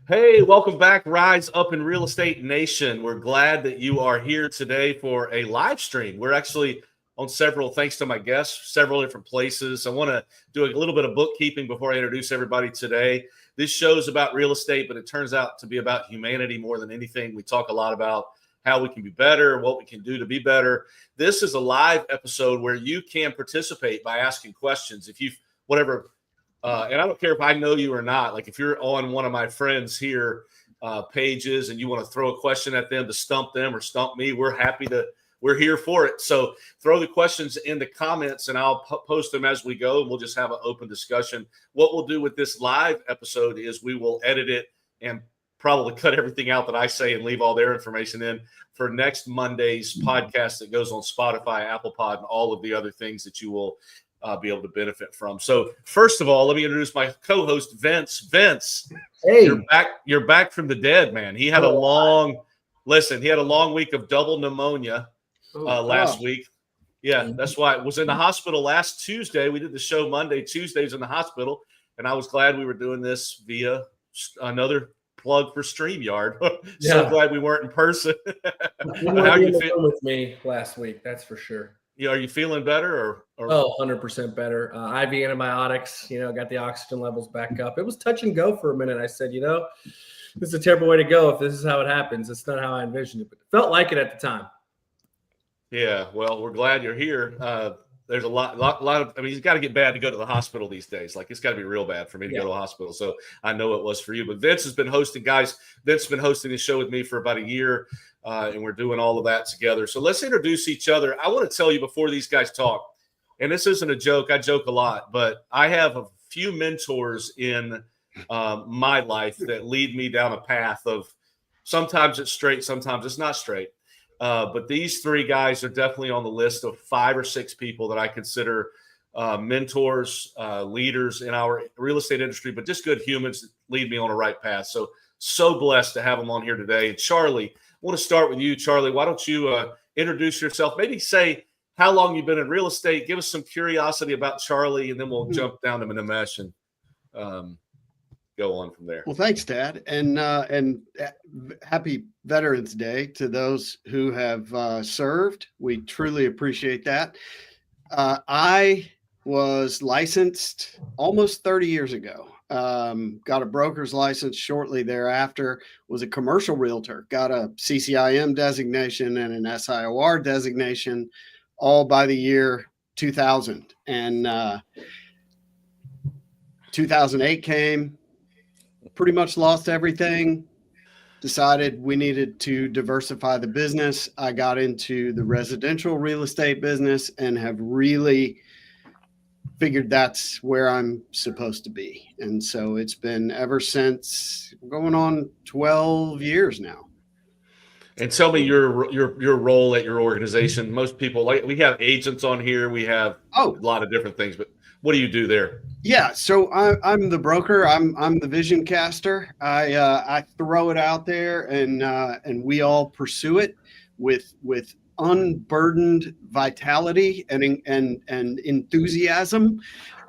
Hey, welcome back, Rise Up in Real Estate Nation. We're glad that you are here today for a live stream. We're actually on several, thanks to my guests, several different places. I want to do a little bit of bookkeeping before I introduce everybody today. This show is about real estate, but it turns out to be about humanity more than anything. We talk a lot about how we can be better, what we can do to be better. This is a live episode where you can participate by asking questions. If you've whatever and I don't care if I know you or not. Like if you're on one of my friends here pages and you want to throw a question at them to stump them or stump me, we're here for it. So throw the questions in the comments and I'll post them as we go. And we'll just have an open discussion. What we'll do with this live episode is we will edit it and probably cut everything out that I say and leave all their information in for next Monday's podcast that goes on Spotify, Apple Pod, and all of the other things that you will be able to benefit from. So first of all, let me introduce my co-host, Vince. Vince, hey, you're back from the dead, man. He had a long week of double pneumonia last week. Yeah, that's why I was in the hospital last Tuesday. We did the show Monday. Tuesday's in the hospital, and I was glad we were doing this via another plug for StreamYard. So glad we weren't in person. How you feel with me last week? That's for sure. Yeah, are you feeling better or? 100% better. IV antibiotics, got the oxygen levels back up. It was touch and go for a minute. I said, this is a terrible way to go if this is how it happens. It's not how I envisioned it, but it felt like it at the time. Yeah, well, we're glad you're here. There's a lot of, I mean, it's got to get bad to go to the hospital these days. Like it's got to be real bad for me to go to the hospital. So I know it was for you, but Vince has been hosting, guys. Vince has been hosting this show with me for about a year, and we're doing all of that together. So let's introduce each other. I want to tell you before these guys talk, and this isn't a joke. I joke a lot, but I have a few mentors in my life that lead me down a path of sometimes it's straight, sometimes it's not straight. But these three guys are definitely on the list of 5 or 6 people that I consider mentors, leaders in our real estate industry, but just good humans that lead me on a right path. So blessed to have them on here today. And Charlie, I want to start with you, Charlie. Why don't you introduce yourself? Maybe say how long you've been in real estate. Give us some curiosity about Charlie, and then we'll jump down to Nimesh and go on from there. Well, thanks, Dad, and happy Veterans Day to those who have served. We truly appreciate that. I was licensed almost 30 years ago. Got a broker's license shortly thereafter. Was a commercial realtor. Got a CCIM designation and an SIOR designation, all by the year 2000. And 2008 came. Pretty much lost everything, decided we needed to diversify the business. I got into the residential real estate business and have really figured that's where I'm supposed to be. And so it's been ever since, going on 12 years now. And tell me your role at your organization. Most people, like, we have agents on here, we have a lot of different things, but what do you do there? Yeah, so I'm the broker. I'm the vision caster. I throw it out there, and we all pursue it with unburdened vitality and enthusiasm.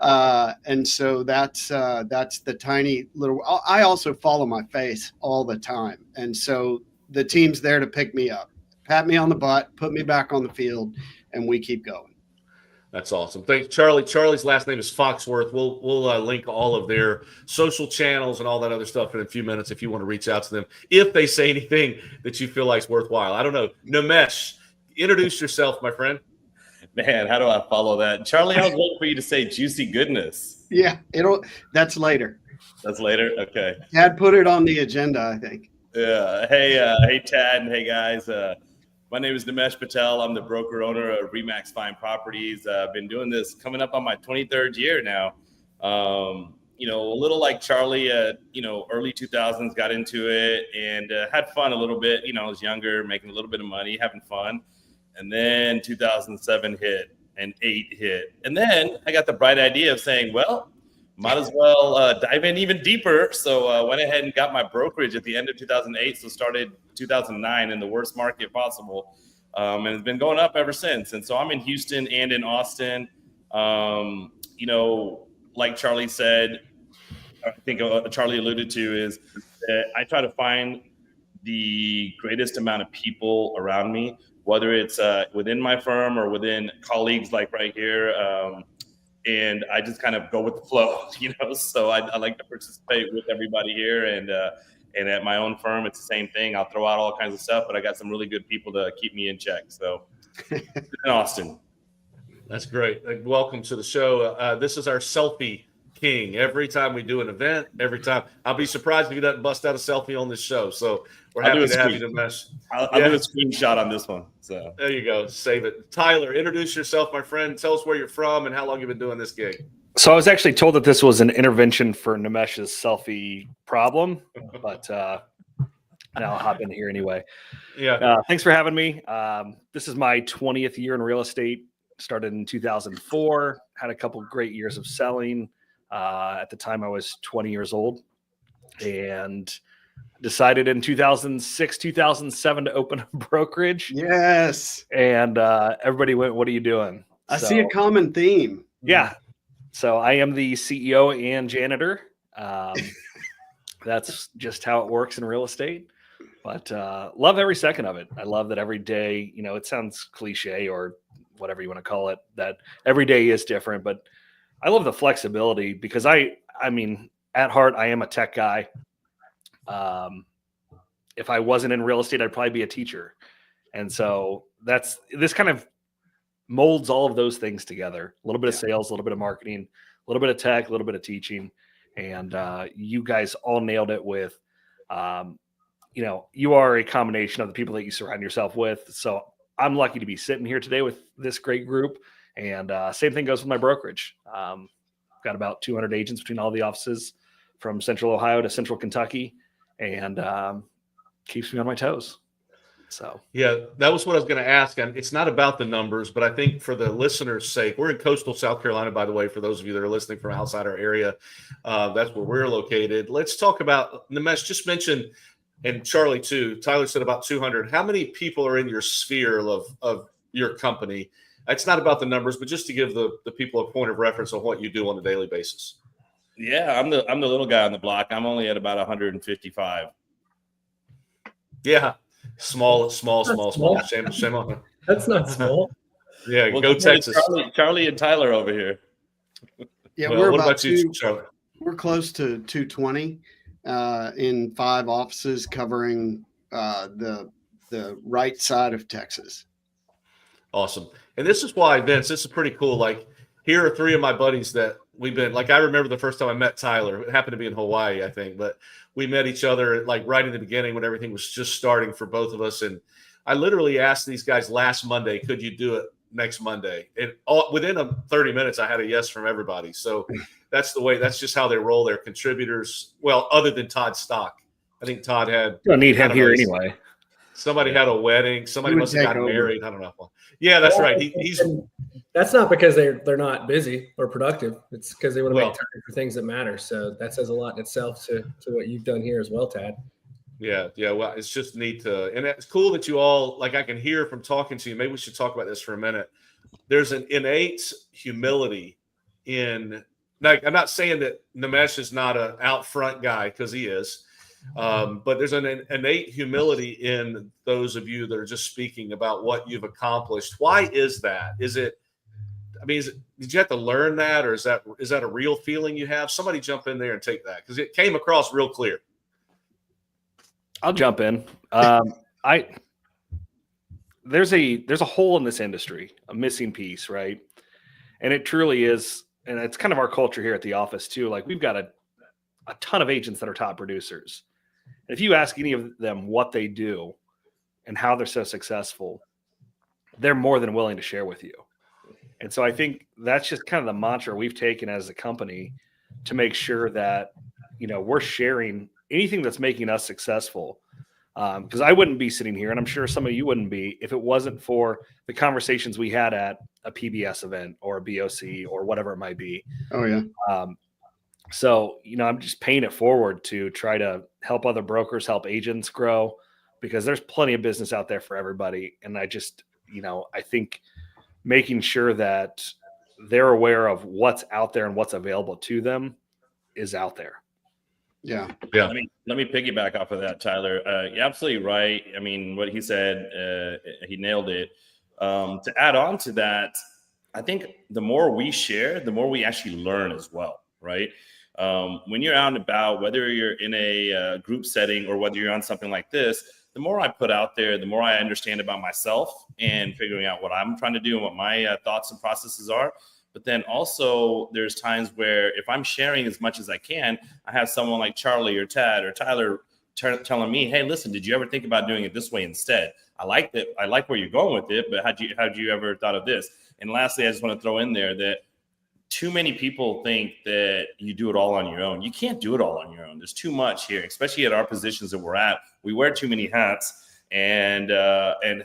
And so that's the tiny little. I also follow my face all the time, and so the team's there to pick me up, pat me on the butt, put me back on the field, and we keep going. That's awesome. Thanks, Charlie. Charlie's last name is Foxworth. We'll link all of their social channels and all that other stuff in a few minutes if you want to reach out to them, if they say anything that you feel like is worthwhile. I don't know. Nimesh, introduce yourself, my friend. Man, how do I follow that? Charlie, I was waiting for you to say juicy goodness. Yeah, that's later. That's later? Okay. Dad put it on the agenda, I think. Yeah. Hey, Tad, and hey, guys. My name is Nimesh Patel. I'm the broker owner of Remax Fine Properties. I've been doing this coming up on my 23rd year now. A little like Charlie, early 2000s, got into it and had fun a little bit. I was younger, making a little bit of money, having fun. And then 2007 hit and 8 hit. And then I got the bright idea of saying, well, might as well dive in even deeper. So went ahead and got my brokerage at the end of 2008. So started 2009 in the worst market possible. And it's been going up ever since. And so I'm in Houston and in Austin. Like Charlie said, I think Charlie alluded to, is I try to find the greatest amount of people around me, whether it's within my firm or within colleagues like right here. And I just kind of go with the flow, so I like to participate with everybody here. And at my own firm, it's the same thing. I'll throw out all kinds of stuff, but I got some really good people to keep me in check. So in Austin. That's great. Welcome to the show. This is our selfie king. Every time we do an event, every time, I'll be surprised if he doesn't bust out a selfie on this show. So we're happy to have you, Nimesh. I'll do a screenshot on this one. So there you go. Save it. Tyler, introduce yourself, my friend. Tell us where you're from and how long you've been doing this gig. So I was actually told that this was an intervention for Nimesh's selfie problem, but now I'll hop in here anyway. Yeah. Thanks for having me. This is my 20th year in real estate. Started in 2004. Had a couple great years of selling. At the time, I was 20 years old, and decided in 2006, 2007 to open a brokerage. Yes. And everybody went, "What are you doing?" I see a common theme. Yeah. So I am the CEO and janitor. That's just how it works in real estate. But love every second of it. I love that every day, it sounds cliche or whatever you want to call it, that every day is different. But I love the flexibility because I mean, at heart, I am a tech guy. If I wasn't in real estate, I'd probably be a teacher. And so this kind of molds all of those things together. A little bit of sales, a little bit of marketing, a little bit of tech, a little bit of teaching. And you guys all nailed it with, you are a combination of the people that you surround yourself with. So I'm lucky to be sitting here today with this great group. And same thing goes with my brokerage. Got about 200 agents between all the offices from Central Ohio to Central Kentucky, and keeps me on my toes. So yeah, that was what I was going to ask. And it's not about the numbers, but I think for the listeners' sake, we're in coastal South Carolina, by the way, for those of you that are listening from outside our area. That's where we're located. Let's talk about, Nimesh just mentioned, and Charlie too, Tyler said about 200. How many people are in your sphere of your company? It's not about the numbers, but just to give the people a point of reference on what you do on a daily basis. Yeah, I'm the little guy on the block. I'm only at about 155. Yeah, small. Shame on him. That's not small. Yeah, well, go Texas. Charlie and Tyler over here. Yeah, well, we're what about about you, Charlie? We're close to 220 in 5 offices covering the right side of Texas. Awesome. And this is why, Vince, this is pretty cool. Like, here are 3 of my buddies that we've been, like, I remember the first time I met Tyler. It happened to be in Hawaii, I think, but we met each other like right in the beginning when everything was just starting for both of us. And I literally asked these guys last Monday, could you do it next Monday? And within 30 minutes, I had a yes from everybody. So that's the way, that's just how they roll. Their contributors. Well, other than Todd Stock, I think Todd had. You don't need him here anyway. Somebody had a wedding. Somebody must have gotten married. I don't know. Yeah, that's right. He's. That's not because they're not busy or productive. It's because they want to make time for things that matter. So that says a lot in itself to what you've done here as well, Tad. Yeah. Well, it's just neat and it's cool that you all, like, I can hear from talking to you. Maybe we should talk about this for a minute. There's an innate humility in. Like, I'm not saying that Nimesh is not an out front guy, because he is. But there's an innate humility in those of you that are just speaking about what you've accomplished. Why is that? Did you have to learn that, or is that a real feeling you have? Somebody jump in there and take that, because it came across real clear. I'll jump in. There's a hole in this industry, a missing piece, right? And it truly is, and it's kind of our culture here at the office too. Like, we've got a ton of agents that are top producers. If you ask any of them what they do and how they're so successful, they're more than willing to share with you. And so I think that's just kind of the mantra we've taken as a company to make sure that, we're sharing anything that's making us successful. Because I wouldn't be sitting here, and I'm sure some of you wouldn't be, if it wasn't for the conversations we had at a PBS event or a BOC or whatever it might be. Oh, yeah. So, I'm just paying it forward to try to help other brokers, help agents grow, because there's plenty of business out there for everybody. And I just, I think making sure that they're aware of what's out there and what's available to them is out there. Yeah. Yeah. Let me piggyback off of that, Tyler. You're absolutely right. I mean, what he said, he nailed it. To add on to that, I think the more we share, the more we actually learn as well, right? When you're out and about, whether you're in a group setting or whether you're on something like this, the more I put out there, the more I understand about myself and figuring out what I'm trying to do and what my thoughts and processes are. But then also there's times where if I'm sharing as much as I can, I have someone like Charlie or Tad or Tyler telling me, hey, listen, did you ever think about doing it this way instead? I like that. I like where you're going with it, but how'd you ever thought of this? And lastly, I just want to throw in there that too many people think that you do it all on your own. You can't do it all on your own. There's too much here, especially at our positions that we're at. We wear too many hats, and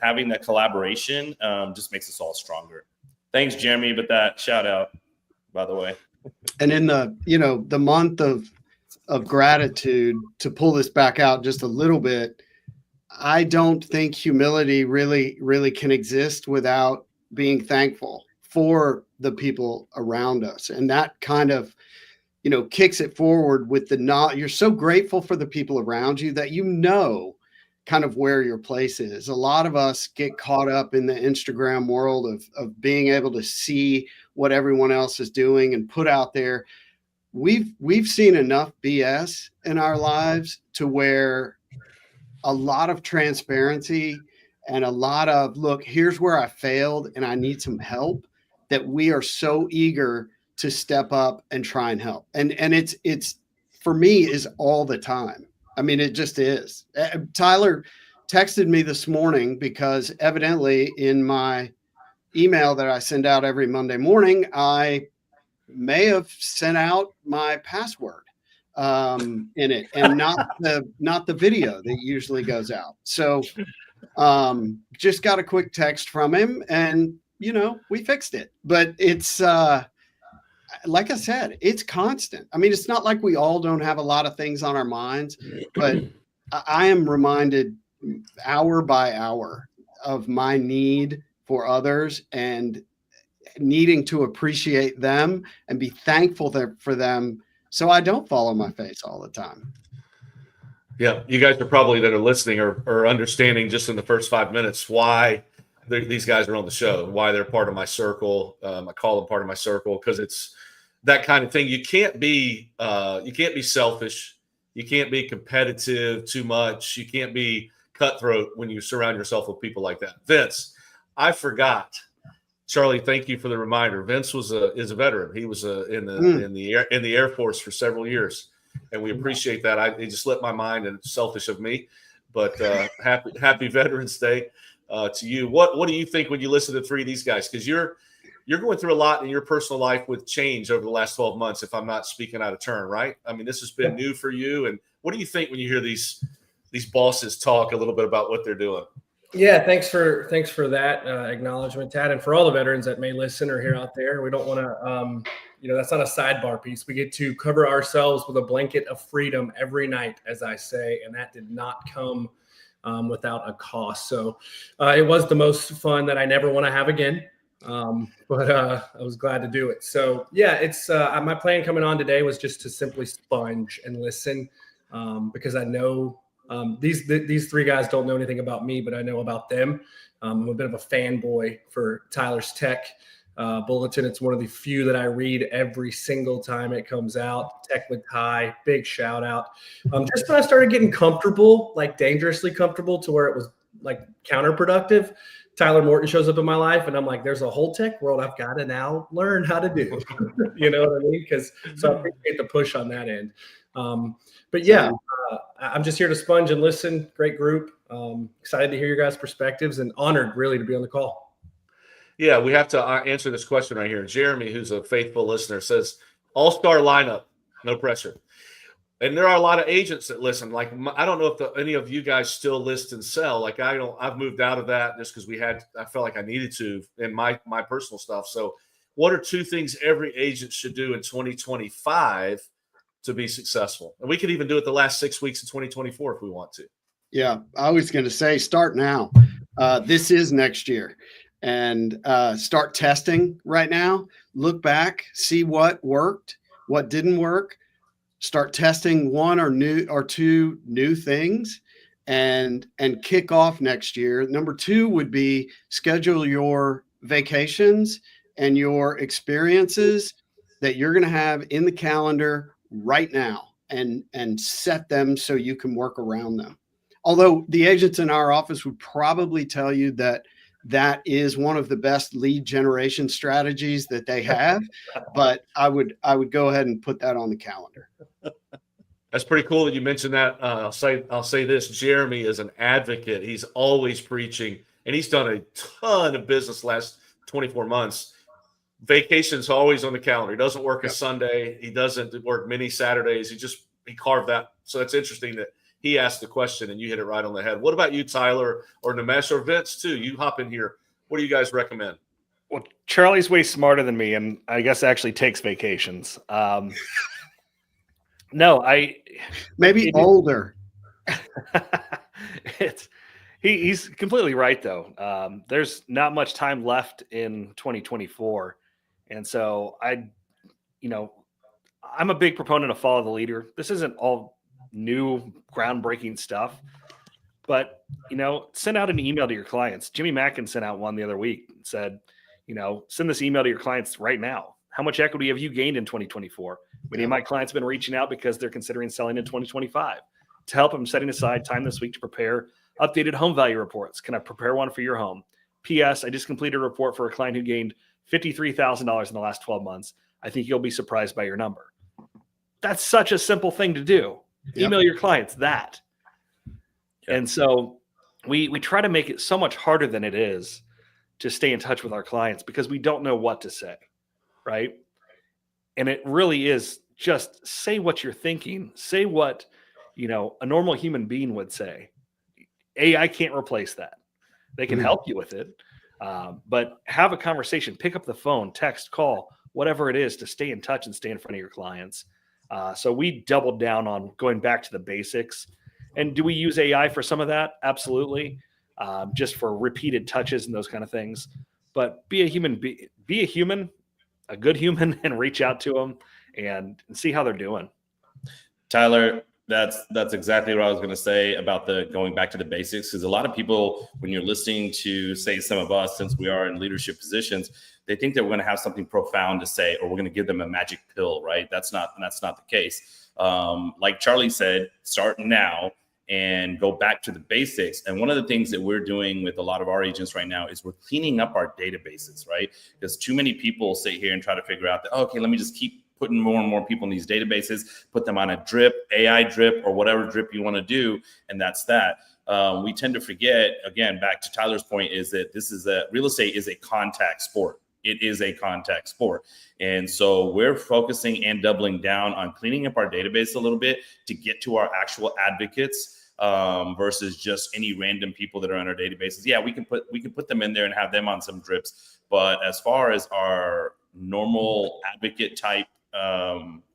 having that collaboration just makes us all stronger. Thanks, Jeremy, but that shout out, by the way. And in the month of gratitude, to pull this back out just a little bit, I don't think humility really can exist without being thankful for the people around us. And that kind of, kicks it forward with you're so grateful for the people around you that kind of where your place is. A lot of us get caught up in the Instagram world of being able to see what everyone else is doing and put out there. We've seen enough BS in our lives to where a lot of transparency and a lot of, look, here's where I failed and I need some help, that we are so eager to step up and try and help. And it's for me is all the time. I mean, it just is. Tyler texted me this morning because evidently in my email that I send out every Monday morning, I may have sent out my password in it and not the video that usually goes out. So just got a quick text from him and, we fixed it. But it's like I said, it's constant. I mean, it's not like we all don't have a lot of things on our minds, but I am reminded hour by hour of my need for others and needing to appreciate them and be thankful for them, so I don't fall on my face all the time. Yeah, you guys are probably that are listening or understanding just in the first 5 minutes why these guys are on the show, why they're part of my circle. I call them part of my circle because it's that kind of thing. You can't be selfish. You can't be competitive too much. You can't be cutthroat when you surround yourself with people like that. Vince, I forgot. Charlie, thank you for the reminder. Vince is a veteran. He was in the Air Force for several years, and we appreciate that. It just slipped my mind, and it's selfish of me. But happy Veterans Day to you. What do you think when you listen to three of these guys? Because you're going through a lot in your personal life with change over the last 12 months, if I'm not speaking out of turn, right? I mean, this has been new for you. And what do you think when you hear these bosses talk a little bit about what they're doing? Yeah, thanks for that acknowledgement, Tad, and for all the veterans that may listen or hear out there. We don't want to, that's not a sidebar piece. We get to cover ourselves with a blanket of freedom every night, as I say, and that did not come without a cost. So it was the most fun that I never want to have again. But I was glad to do it. So yeah, it's my plan coming on today was just to simply sponge and listen, because I know these three guys don't know anything about me, but I know about them. I'm a bit of a fanboy for Tyler's Tech Bulletin. It's one of the few that I read every single time it comes out. Tech with Ty, big shout out. Just when I started getting comfortable, like dangerously comfortable to where it was like counterproductive, Tyler Morton shows up in my life, and I'm like, there's a whole tech world I've got to now learn how to do. You know what I mean? So I appreciate the push on that end. But yeah, I'm just here to sponge and listen. Great group. Excited to hear your guys' perspectives and honored really to be on the call. Yeah, we have to answer this question right here. Jeremy, who's a faithful listener, says, all-star lineup, no pressure. And there are a lot of agents that listen. Like, I don't know if any of you guys still list and sell. Like, I've moved out of that just because I felt like I needed to in my personal stuff. So what are two things every agent should do in 2025 to be successful? And we could even do it the last 6 weeks of 2024 if we want to. Yeah, I was going to say, start now. This is next year. And start testing right now. Look back, see what worked, what didn't work. start testing one or two new things and kick off next year. Number two would be schedule your vacations and your experiences that you're going to have in the calendar right now, and set them so you can work around them. Although the agents in our office would probably tell you that is one of the best lead generation strategies that they have, but I would go ahead and put that on the calendar. That's pretty cool that you mentioned that. I'll say this: Jeremy is an advocate. He's always preaching, and he's done a ton of business last 24 months. Vacation's always on the calendar. He doesn't work a Sunday. He doesn't work many Saturdays. He carved that. So it's interesting that he asked the question and you hit it right on the head. What about you, Tyler, or Nimesh, or Vince too? You hop in here. What do you guys recommend? Well, Charlie's way smarter than me, and I guess actually takes vacations. No, maybe older. He's completely right though. There's not much time left in 2024, and so I'm a big proponent of follow the leader. This isn't all new groundbreaking stuff, but send out an email to your clients. Jimmy Mackin sent out one the other week and said, send this email to your clients right now. How much equity have you gained in 2024? Many of my clients have been reaching out because they're considering selling in 2025. To help them, setting aside time this week to prepare updated home value reports. Can I prepare one for your home? P.S. I just completed a report for a client who gained $53,000 in the last 12 months. I think you'll be surprised by your number. That's such a simple thing to do. Yep. Email your clients that. Yep. And so we try to make it so much harder than it is to stay in touch with our clients because we don't know what to say, right? And it really is just say what you're thinking. Say what, a normal human being would say. AI can't replace that. They can help you with it, but have a conversation, pick up the phone, text, call, whatever it is to stay in touch and stay in front of your clients. So we doubled down on going back to the basics. And do we use AI for some of that? Absolutely. Just for repeated touches and those kind of things. But be a human, a good human, and reach out to them and see how they're doing. Tyler, that's exactly what I was going to say about the going back to the basics. Because a lot of people, when you're listening to, say, some of us, since we are in leadership positions, they think that we're going to have something profound to say, or we're going to give them a magic pill, right? That's not the case. Like Charlie said, start now and go back to the basics. And one of the things that we're doing with a lot of our agents right now is we're cleaning up our databases, right? Because too many people sit here and try to figure out that, okay, let me just keep putting more and more people in these databases, put them on a drip, AI drip, or whatever drip you want to do. And that's that. We tend to forget, again, back to Tyler's point, is that real estate is a contact sport. It is a contact sport. And so we're focusing and doubling down on cleaning up our database a little bit to get to our actual advocates versus just any random people that are on our databases. Yeah, we can put them in there and have them on some drips. But as far as our normal advocate type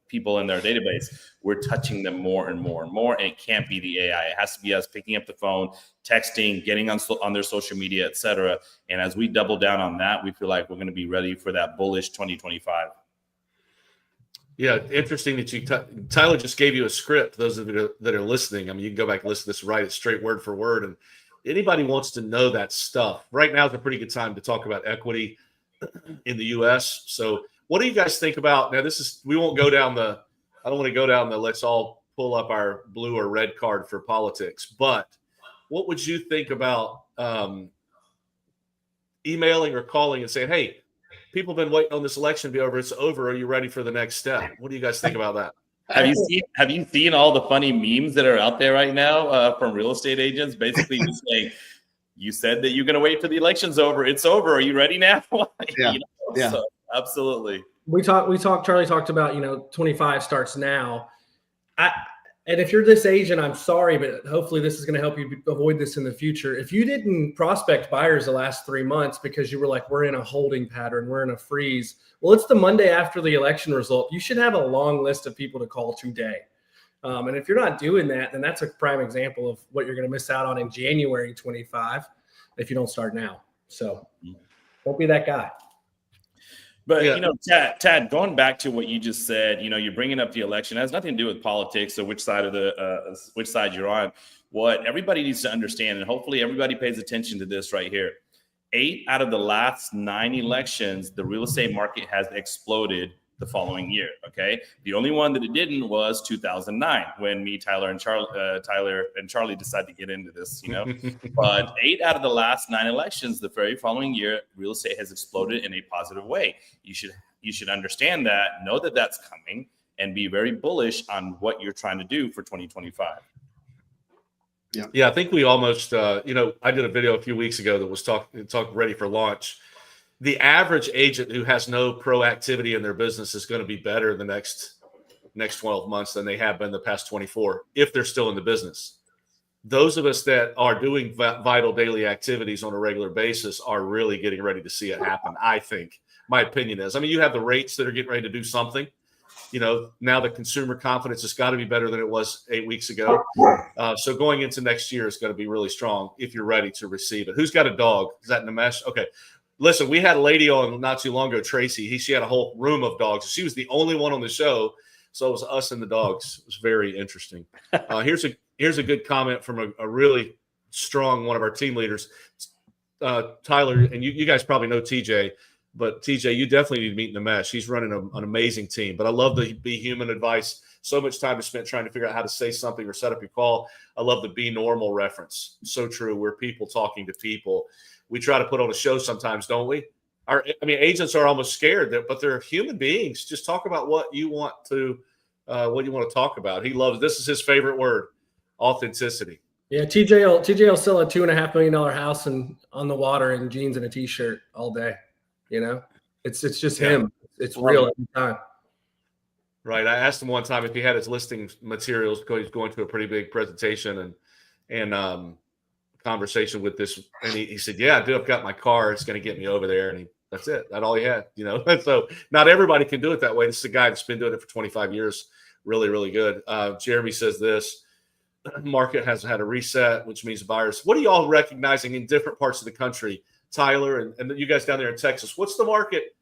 people in their database, we're touching them more and more and more. And it can't be the AI. It has to be us picking up the phone, texting, getting on their social media, et cetera. And as we double down on that, we feel like we're going to be ready for that bullish 2025. Yeah, interesting that Tyler just gave you a script. Those of you that are listening, I mean, you can go back and listen to this, write it straight word for word. And anybody wants to know that stuff, right now is a pretty good time to talk about equity in the U.S. So what do you guys think about now? We won't go down I don't want to go down let's all pull up our blue or red card for politics, but what would you think about emailing or calling and saying, hey, people have been waiting on this election to be over. It's over. Are you ready for the next step? What do you guys think about that? Have you seen all the funny memes that are out there right now from real estate agents? Basically just saying, you said that you're going to wait till the election's over. It's over. Are you ready now? Yeah. Yeah. So, absolutely. Charlie talked about, 25 starts now. And if you're this agent, I'm sorry, but hopefully this is going to help you avoid this in the future. If you didn't prospect buyers the last 3 months because you were like, we're in a holding pattern, we're in a freeze. Well, it's the Monday after the election result. You should have a long list of people to call today. And if you're not doing that, then that's a prime example of what you're going to miss out on in January 25 if you don't start now. So don't be that guy. But, Yeah. you know, Tad, going back to what you just said, you know, you're bringing up the election. It has nothing to do with politics or which side you're on. What everybody needs to understand, and hopefully everybody pays attention to this right here. 8 out of the last 9 elections, the real estate market has exploded the following year. Okay. The only one that it didn't was 2009 when me, Tyler and Charlie decided to get into this, you know, but 8 out of the last 9 elections, the very following year, real estate has exploded in a positive way. You should understand that, know that that's coming, and be very bullish on what you're trying to do for 2025. Yeah, I think we almost, I did a video a few weeks ago that was talk ready for launch. The average agent who has no proactivity in their business is going to be better the next 12 months than they have been the past 24, if they're still in the business. Those of us that are doing vital daily activities on a regular basis are really getting ready to see it happen, I think. My opinion is, I mean, you have the rates that are getting ready to do something. You know, now the consumer confidence has got to be better than it was 8 weeks ago. So going into next year is going to be really strong if you're ready to receive it. Who's got a dog? Is that Nimesh? Okay. Listen, we had a lady on not too long ago, Tracy. She had a whole room of dogs. She was the only one on the show. So it was us and the dogs. It was very interesting. Here's a good comment from a really strong one of our team leaders, Tyler. And you guys probably know TJ. But TJ, you definitely need to meet Nimesh. He's running an amazing team. But I love the Be Human advice. So much time is spent trying to figure out how to say something or set up your call. I love the Be Normal reference. So true. We're people talking to people. We try to put on a show sometimes, don't we? Agents are almost scared, but they're human beings. Just talk about what you want to talk about. He loves. This is his favorite word: authenticity. Yeah, TJ will sell a $2.5 million house and on the water in jeans and a t-shirt all day. You know, it's just him. It's real every time. Right. I asked him one time if he had his listing materials because he's going to a pretty big presentation and conversation with this. And he said, "Yeah, I do. I've got my car. It's going to get me over there." And that's it. That's all he had. You know, so not everybody can do it that way. This is a guy that's been doing it for 25 years. Really, really good. Jeremy says this. Market has had a reset, which means buyers. What are y'all recognizing in different parts of the country? Tyler and you guys down there in Texas, what's the market?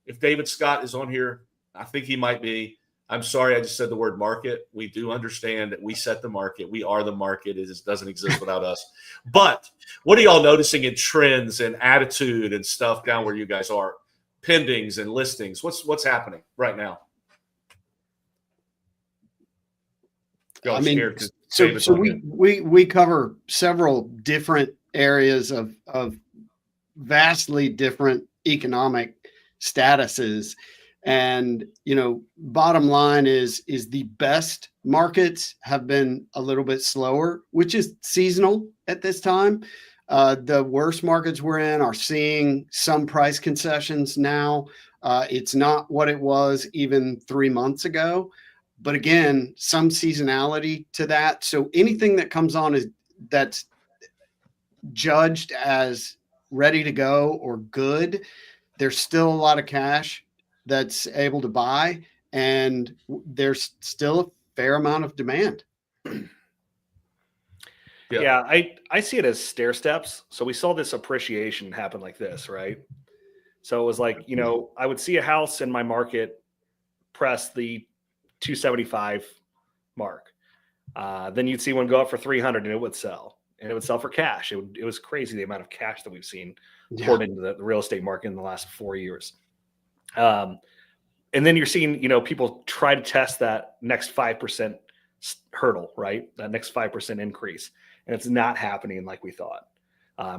If David Scott is on here, I think he might be. I'm sorry, I just said the word market. We do understand that we set the market. We are the market. It just doesn't exist without us. But what are y'all noticing in trends and attitude and stuff down where you guys are? Pendings and listings. What's happening right now? I mean, so we cover several different areas of vastly different economic statuses. And, you know, bottom line is the best markets have been a little bit slower, which is seasonal at this time. The worst markets we're in are seeing some price concessions now. It's not what it was even 3 months ago. But again, some seasonality to that. So anything that comes on that's judged as ready to go or good, there's still a lot of cash that's able to buy, and there's still a fair amount of demand. Yeah, I see it as stair steps. So we saw this appreciation happen like this, right? So it was like, you know, I would see a house in my market press the 275 mark. Then you'd see one go up for 300 and it would sell. And it would sell for cash. It was crazy the amount of cash that we've seen poured into the real estate market in the last 4 years. And then you're seeing, you know, people try to test that next 5% hurdle, right? That next 5% increase. And it's not happening like we thought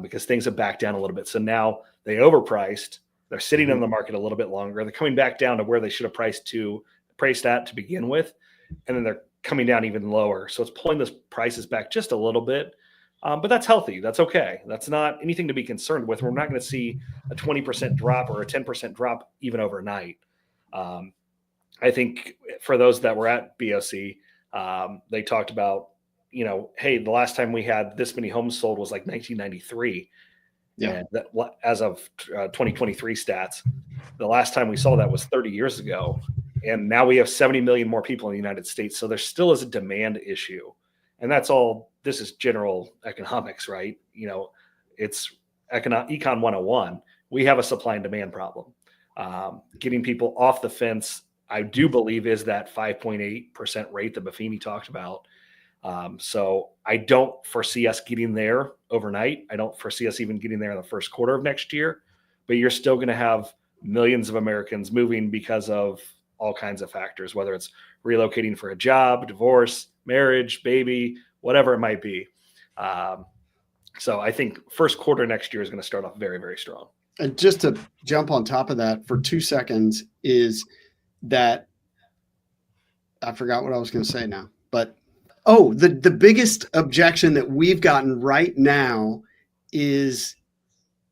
because things have backed down a little bit. So now they overpriced. They're sitting in the market a little bit longer. They're coming back down to where they should have priced at to begin with. And then they're coming down even lower. So it's pulling those prices back just a little bit. But that's healthy. That's okay. That's not anything to be concerned with. We're not going to see a 20% drop or a 10% drop even overnight. I think for those that were at BOC, they talked about, you know, hey, the last time we had this many homes sold was like 1993. Yeah. And that, as of 2023 stats, the last time we saw that was 30 years ago. And now we have 70 million more people in the United States. So there still is a demand issue. And that's all. This is general economics, right? You know, it's Econ 101. We have a supply and demand problem. Getting people off the fence, I do believe, is that 5.8% rate that Buffini talked about. So I don't foresee us getting there overnight. I don't foresee us even getting there in the first quarter of next year, but you're still going to have millions of Americans moving because of all kinds of factors, whether it's relocating for a job, divorce, marriage, baby, whatever it might be. So I think first quarter next year is going to start off very, very strong. And just to jump on top of that for 2 seconds is that I forgot what I was going to say now, but the biggest objection that we've gotten right now is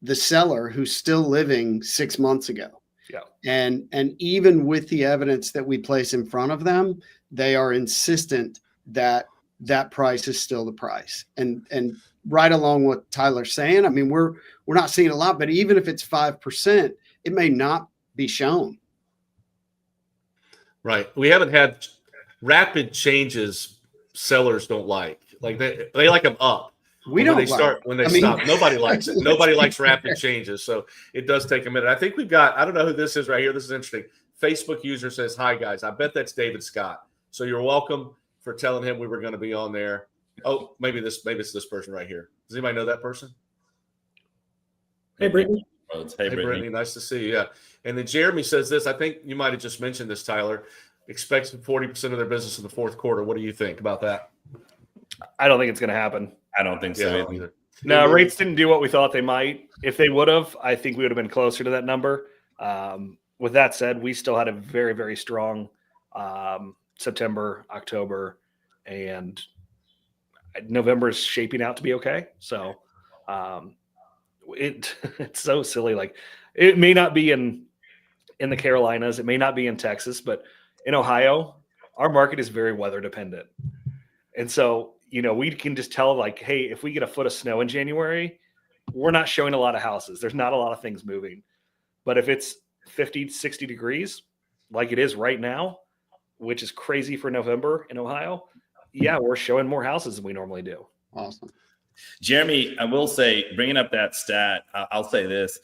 the seller who's still living 6 months ago. Yeah. And even with the evidence that we place in front of them, they are insistent that that price is still the price. And right along what Tyler's saying, I mean, we're not seeing a lot, but even if it's 5%, it may not be shown. Right. We haven't had rapid changes. Sellers don't like they like them up. When they stop. Nobody likes it. Nobody likes rapid changes. So it does take a minute. I think we've got, I don't know who this is right here. This is interesting. Facebook user says, "Hi guys. I bet that's David Scott. So you're welcome for telling him we were going to be on there." Oh, maybe it's this person right here. Does anybody know that person? Hey, Brittany. Hey, Brittany. Nice to see you. Yeah. And then Jeremy says this. I think you might have just mentioned this, Tyler. Expects 40% of their business in the fourth quarter. What do you think about that? I don't think it's going to happen. I don't think so either. No, rates didn't do what we thought they might. If they would have, I think we would have been closer to that number. With that said, we still had a very, very strong September, October, and November is shaping out to be okay. So it's so silly. Like, it may not be in the Carolinas, it may not be in Texas, but in Ohio, our market is very weather dependent. And so, we can just tell, like, hey, if we get a foot of snow in January, we're not showing a lot of houses. There's not a lot of things moving. But if it's 50, 60 degrees, like it is right now, which is crazy for November in Ohio, yeah, we're showing more houses than we normally do. Awesome. Jeremy, I will say, bringing up that stat, I'll say this.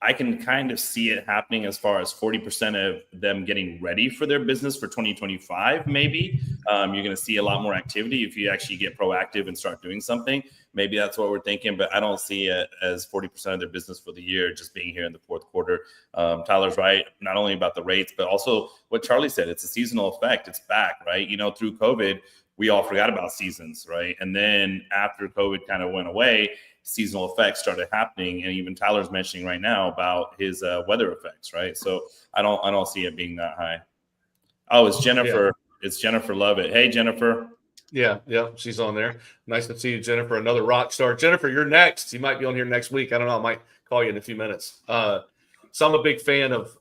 I can kind of see it happening as far as 40% of them getting ready for their business for 2025, maybe. You're going to see a lot more activity if you actually get proactive and start doing something. Maybe that's what we're thinking, but I don't see it as 40% of their business for the year just being here in the fourth quarter. Tyler's right, not only about the rates, but also what Charlie said. It's a seasonal effect. It's back, right? Through COVID, we all forgot about seasons, right? And then after COVID kind of went away, seasonal effects started happening, and even Tyler's mentioning right now about his weather effects, right? So I don't see it being that high. Oh, it's Jennifer. Yeah. It's Jennifer Lovett. Hey, Jennifer. Yeah, she's on there. Nice to see you, Jennifer. Another rock star. Jennifer, you're next. You might be on here next week. I don't know. I might call you in a few minutes. So I'm a big fan of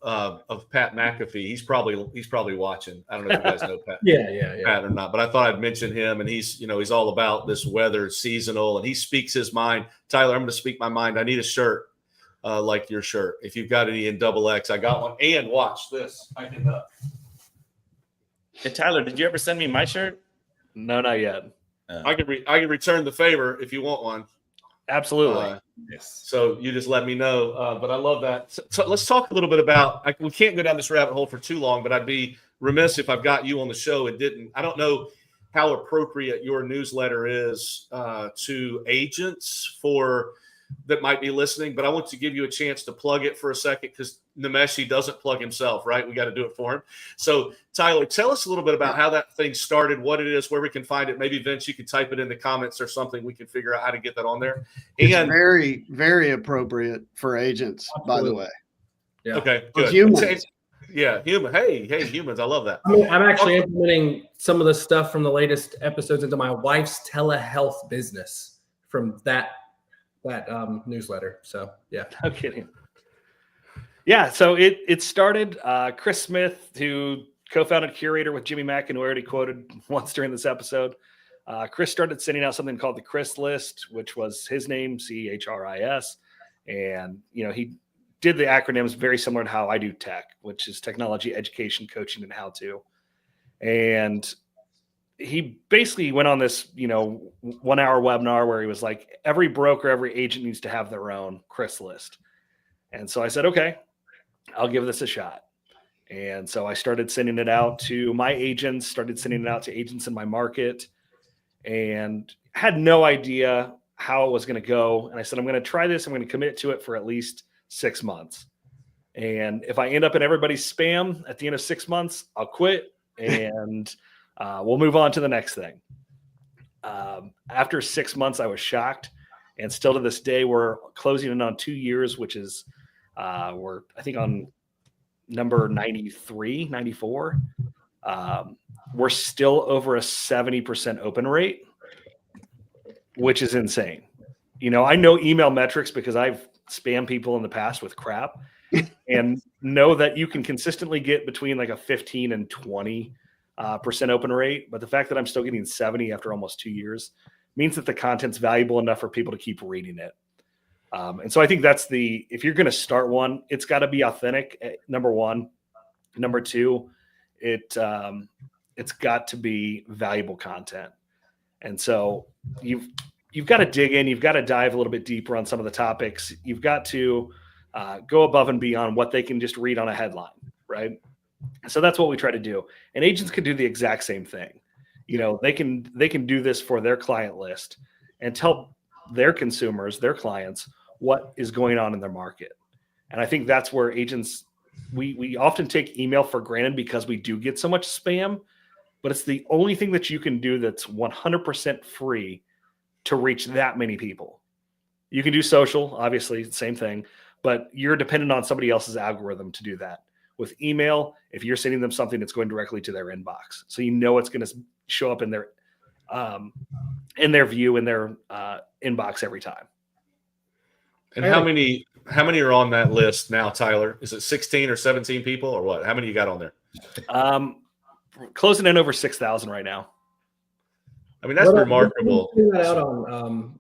Pat McAfee. He's probably watching. I don't know if you guys know Pat. Yeah. Pat or not, but I thought I'd mention him. And he's all about this weather, seasonal, and he speaks his mind. Tyler, I'm going to speak my mind. I need a shirt like your shirt. If you've got any in XX, I got one. And watch this. I can. Hey, Tyler, did you ever send me my shirt? No, not yet. I can return the favor if you want one. Absolutely. Yes. So you just let me know. But I love that. So let's talk a little bit about. We can't go down this rabbit hole for too long, but I'd be remiss if I've got you on the show and didn't. I don't know how appropriate your newsletter is to agents that might be listening, but I want to give you a chance to plug it for a second because Nimeshi doesn't plug himself, right? We got to do it for him. So Tyler, tell us a little bit about how that thing started, what it is, where we can find it. Maybe Vince, you can type it in the comments or something. We can figure out how to get that on there. It's very, very appropriate for agents, by the way. Yeah. Okay, good. Humans. Yeah, human. Hey, humans. I love that. I'm actually implementing some of the stuff from the latest episodes into my wife's telehealth business from that newsletter. So yeah. No kidding. Yeah. So it started, Chris Smith, who co-founded Curator with Jimmy Mack, and who already quoted once during this episode. Chris started sending out something called the Chris List, which was his name, CHRIS. And, he did the acronyms very similar to how I do tech, which is technology, education, coaching, and how to. And he basically went on this, 1 hour webinar where he was like, every broker, every agent needs to have their own Chris List. And so I said, okay, I'll give this a shot. And so I started sending it out to my agents, started sending it out to agents in my market, and had no idea how it was going to go. And I said, I'm going to try this. I'm going to commit to it for at least 6 months. And if I end up in everybody's spam at the end of 6 months, I'll quit and we'll move on to the next thing. After 6 months, I was shocked. And still to this day, we're closing in on 2 years, which is we're, I think, on number 93, 94. We're still over a 70% open rate, which is insane. I know email metrics because I've spammed people in the past with crap and know that you can consistently get between like a 15 and 20% open rate. But the fact that I'm still getting 70 after almost 2 years means that the content's valuable enough for people to keep reading it. And so I think that's if you're going to start one, it's got to be authentic. Number one. Number two, it's got to be valuable content. And so you've got to dig in, you've got to dive a little bit deeper on some of the topics. You've got to go above and beyond what they can just read on a headline, right? So that's what we try to do. And agents can do the exact same thing. They can do this for their client list and tell their consumers, their clients, what is going on in their market. And I think that's where agents, we often take email for granted because we do get so much spam, but it's the only thing that you can do that's 100% free to reach that many people. You can do social, obviously, same thing, but you're dependent on somebody else's algorithm to do that. With email, if you're sending them something, it's going directly to their inbox. So it's going to show up in their view, in their inbox every time. And how many are on that list now, Tyler? Is it 16 or 17 people or what? How many you got on there? Closing in over 6,000 right now. I mean, that's remarkable. What are you that out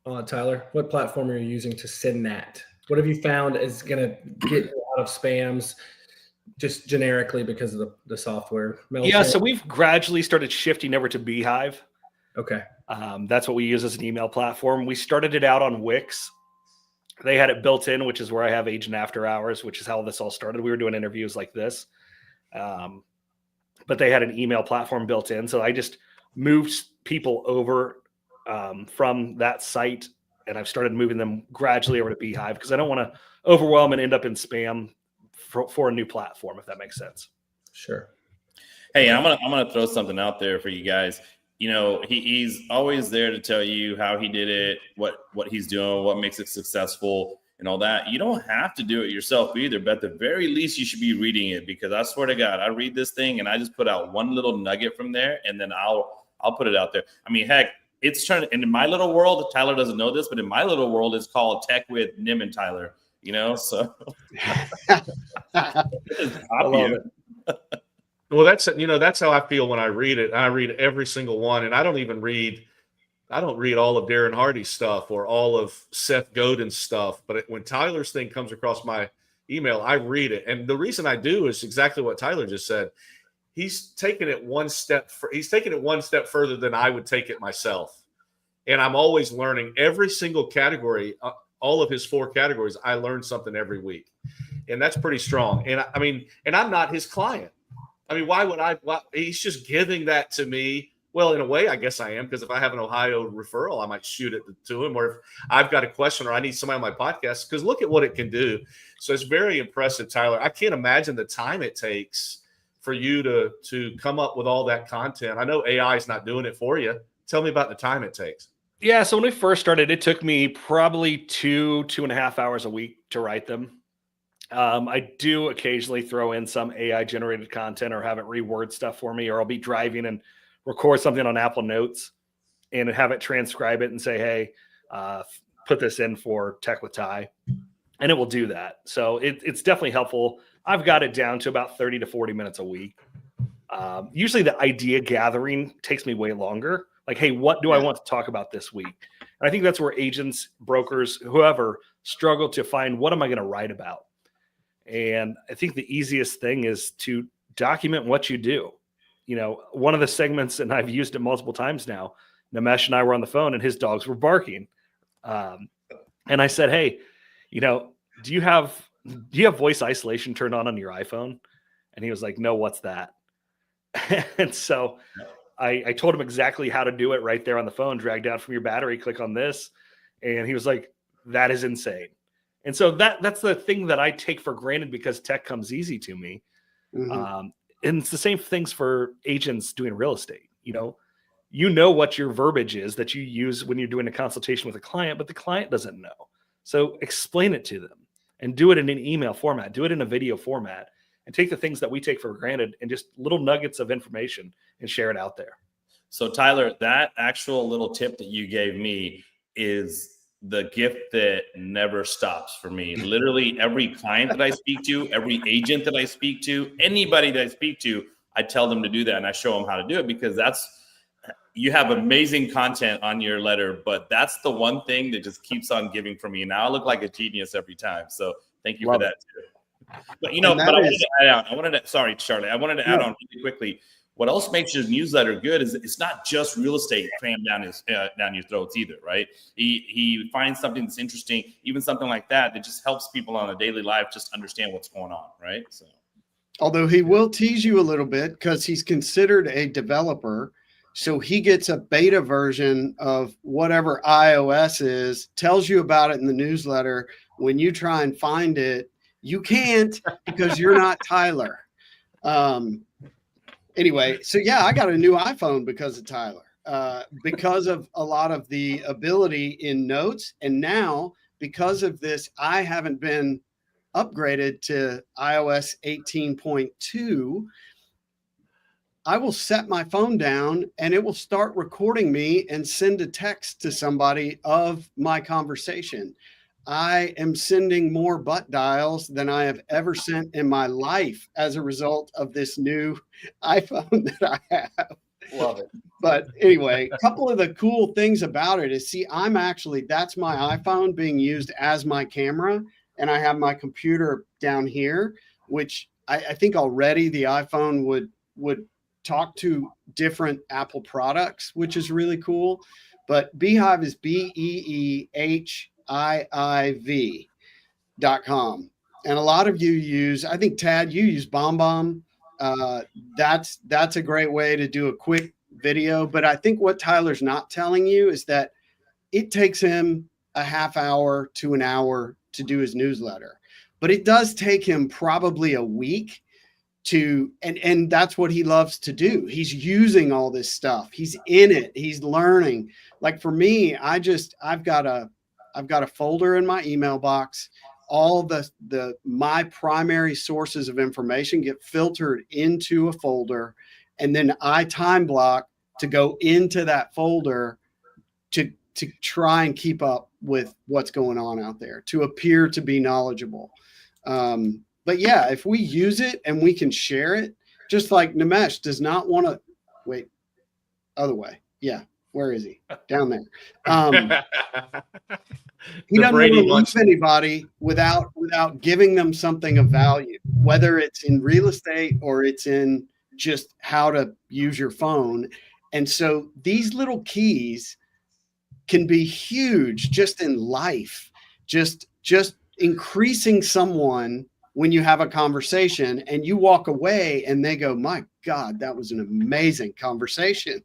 on, Tyler? What platform are you using to send that? What have you found is going to get you out of spams just generically because of the software? Yeah, so we've gradually started shifting over to Beehive. Okay. That's what we use as an email platform. We started it out on Wix. They had it built in, which is where I have Agent After Hours, which is how this all started. We were doing interviews like this. But they had an email platform built in. So I just moved people over from that site, and I've started moving them gradually over to Beehive because I don't want to overwhelm and end up in spam for a new platform, if that makes sense. Sure. Hey, I'm gonna throw something out there for you guys. He's always there to tell you how he did it, what he's doing, what makes it successful, and all that. You don't have to do it yourself either, but at the very least, you should be reading it, because I swear to God, I read this thing and I just put out one little nugget from there, and then I'll put it out there. I mean, heck, it's trying. And in my little world, Tyler doesn't know this, but in my little world, it's called Tech with Nim and Tyler. So I love it. Well, that's how I feel when I read it. I read every single one, and I don't read all of Darren Hardy's stuff or all of Seth Godin's stuff. But when Tyler's thing comes across my email, I read it. And the reason I do is exactly what Tyler just said. He's taken it one step further than I would take it myself. And I'm always learning every single category, all of his 4 categories. I learn something every week, and that's pretty strong. And and I'm not his client. I mean, why would I? He's just giving that to me. Well, in a way, I guess I am, because if I have an Ohio referral, I might shoot it to him. Or if I've got a question or I need somebody on my podcast, because look at what it can do. So it's very impressive, Tyler. I can't imagine the time it takes for you to come up with all that content. I know AI is not doing it for you. Tell me about the time it takes. Yeah, so when we first started, it took me probably 2.5 hours a week to write them. I do occasionally throw in some AI generated content or have it reword stuff for me, or I'll be driving and record something on Apple Notes and have it transcribe it and say, hey, put this in for Tech with Ty, and it will do that. So it's definitely helpful. I've got it down to about 30 to 40 minutes a week. Usually the idea gathering takes me way longer. Like, hey, what do I want to talk about this week? And I think that's where agents, brokers, whoever struggle to find, what am I going to write about? And I think the easiest thing is to document what you do. One of the segments, and I've used it multiple times now, Nimesh and I were on the phone and his dogs were barking. And I said, hey, do you have do you have voice isolation turned on your iPhone? And he was like, no, what's that? And so I told him exactly how to do it right there on the phone. Drag down from your battery, click on this. And he was like, that is insane. And so that's the thing that I take for granted because tech comes easy to me. Mhm. And it's the same things for agents doing real estate. You know what your verbiage is that you use when you're doing a consultation with a client, but the client doesn't know. So explain it to them and do it in an email format, do it in a video format, and take the things that we take for granted and just little nuggets of information and share it out there. So Tyler, that actual little tip that you gave me is the gift that never stops for me. Literally every client that I speak to, every agent that I speak to, anybody that I speak to, I tell them to do that and I show them how to do it because you have amazing content on your letter, but that's the one thing that just keeps on giving for me. And I look like a genius every time. So thank you Love for that too. But sorry, Charlie, I wanted to add on really quickly. What else makes your newsletter good is it's not just real estate crammed down your throats either, right? He finds something that's interesting, even something like that just helps people on a daily life just understand what's going on, right? So, Although he will tease you a little bit because he's considered a developer. So he gets a beta version of whatever iOS is, tells you about it in the newsletter. When you try and find it, you can't because you're not Tyler. Anyway, so yeah, I got a new iPhone because of Tyler, because of a lot of the ability in notes. And now because of this, I haven't been upgraded to iOS 18.2. I will set my phone down and it will start recording me and send a text to somebody of my conversation. I am sending more butt dials than I have ever sent in my life as a result of this new iPhone that I have. Love it. But anyway, a couple of the cool things about it is, that's my iPhone being used as my camera. And I have my computer down here, which I think already the iPhone would talk to different Apple products, which is really cool. But Beehiiv is BEEHIIV.com. And a lot of you I think Tad, you use BombBomb. That's a great way to do a quick video. But I think what Tyler's not telling you is that it takes him a half hour to an hour to do his newsletter, but it does take him probably a week and that's what he loves to do. He's using all this stuff. He's in it. He's learning. Like for me, I've got a folder in my email box. All my primary sources of information get filtered into a folder, and then I time block to go into that folder to try and keep up with what's going on out there, to appear to be knowledgeable. But yeah, if we use it and we can share it, just like Nimesh does not want to wait, other way. Yeah. Where is he? Down there. He doesn't want to leave anybody without giving them something of value, whether it's in real estate or it's in just how to use your phone. And so these little keys can be huge just in life, just increasing someone when you have a conversation and you walk away and they go, my God, that was an amazing conversation.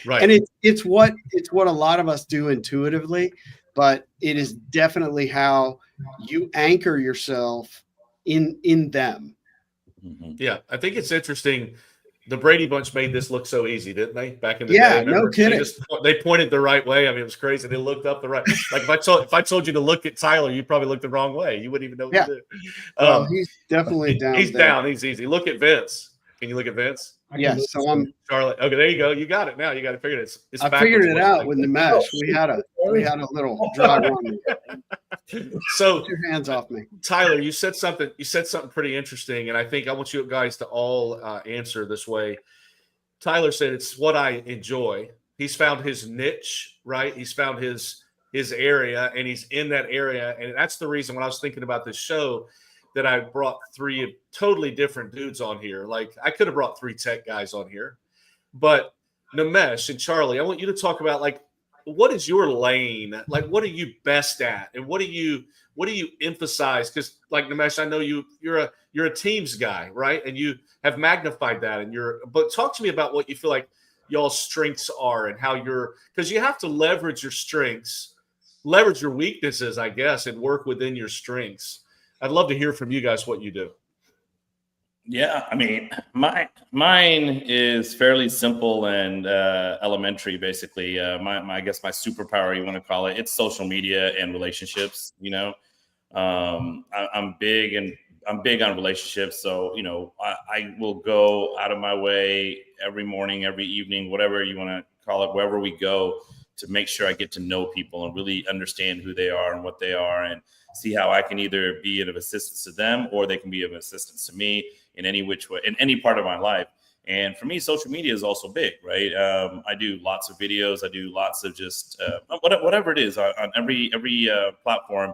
Right. And it's what a lot of us do intuitively, but it is definitely how you anchor yourself in them. mm-hmm. Yeah, I think it's interesting. The Brady Bunch made this look so easy, didn't they? Back in the Yeah, day, no kidding. They pointed the right way. I mean, it was crazy. They looked up the right. Like if I told you to look at Tyler, you'd probably look the wrong way. You wouldn't even know what to do. He's definitely down. He's down. He's easy. Look at Vince. Can you look at Vince? Yes. So I'm Charlotte. Okay, there you go. You got it now. You got to figure it. It's I figured it out with the mesh. We had a little dry run. So Get your hands off me. Tyler, you said something pretty interesting, and I think I want you guys to all answer this way. Tyler said it's what I enjoy. He's found his niche, right? He's found his area, and he's in that area. And that's the reason when I was thinking about this show that I brought three totally different dudes on here. Like I could have brought three tech guys on here, but Nimesh and Charlie, I want you to talk about like what is your lane? Like, what are you best at, and what do you emphasize? Because, like Nimesh, I know you're a teams guy, right? And you have magnified that, but talk to me about what you feel like y'all's strengths are, and how because you have to leverage your strengths, leverage your weaknesses, I guess, and work within your strengths. I'd love to hear from you guys what you do. Yeah, I mean, mine is fairly simple and elementary. Basically, I guess my superpower, you want to call it, it's social media and relationships. I'm big on relationships, so I will go out of my way every morning, every evening, whatever you want to call it, wherever we go, to make sure I get to know people and really understand who they are and what they are, and see how I can either be of assistance to them or they can be of assistance to me in any which way, in any part of my life. And for me, social media is also big, right? I do lots of videos. I do lots of just whatever it is on every platform.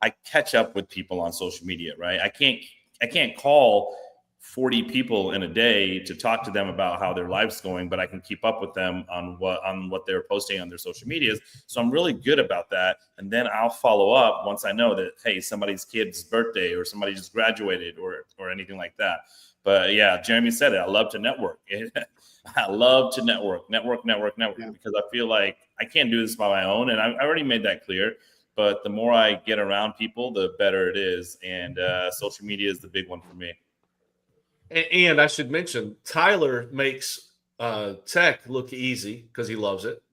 I catch up with people on social media, right? I can't call 40 people in a day to talk to them about how their life's going, but I can keep up with them on what they're posting on their social medias. So I'm really good about that. And then I'll follow up once I know that, hey, somebody's kid's birthday or somebody just graduated or anything like that. But yeah, Jeremy said it. I love to network. I love to network, because I feel like I can't do this by my own. And I already made that clear. But the more I get around people, the better it is. And social media is the big one for me. And I should mention, Tyler makes tech look easy because he loves it.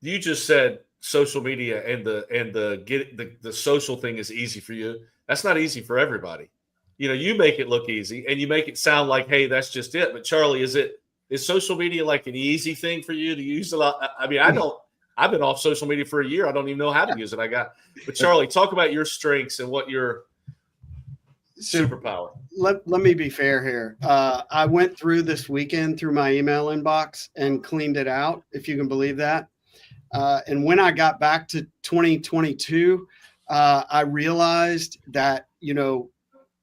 You just said social media and the social thing is easy for you. That's not easy for everybody. You make it look easy and you make it sound like, hey, that's just it. But Charlie, is social media like an easy thing for you to use a lot? I mean, I've been off social media for a year. I don't even know how to use it. But Charlie, talk about your strengths and what your superpower. Let me be fair here. I went through this weekend through my email inbox and cleaned it out, if you can believe that. And when I got back to 2022, I realized that,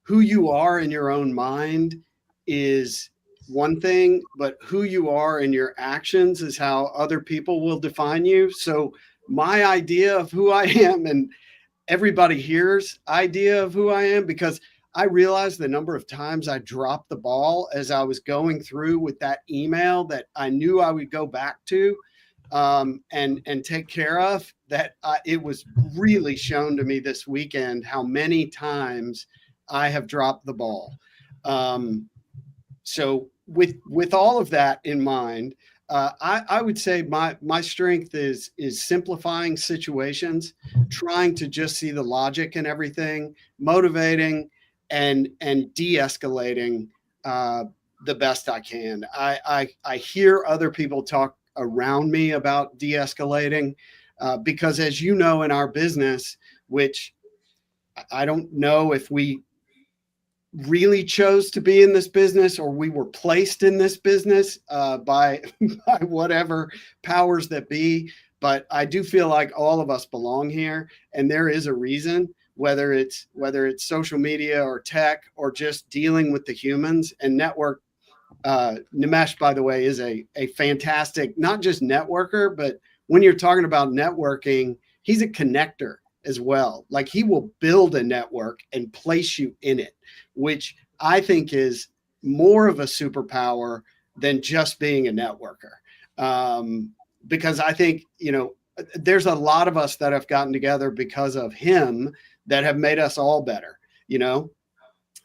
who you are in your own mind is one thing, but who you are in your actions is how other people will define you. So my idea of who I am, and everybody here's idea of who I am, because I realized the number of times I dropped the ball as I was going through with that email that I knew I would go back to and take care of, that it was really shown to me this weekend how many times I have dropped the ball. So with all of that in mind, I would say my strength is simplifying situations, trying to just see the logic in everything, motivating and de-escalating the best I can. I hear other people talk around me about de-escalating because, as you know, in our business, which I don't know if we really chose to be in this business or we were placed in this business by whatever powers that be, but I do feel like all of us belong here, and there is a reason, whether it's social media or tech or just dealing with the humans and network. Nimesh, by the way, is a fantastic, not just networker, but when you're talking about networking, he's a connector as well. Like, he will build a network and place you in it, which I think is more of a superpower than just being a networker. Because I think, there's a lot of us that have gotten together because of him that have made us all better.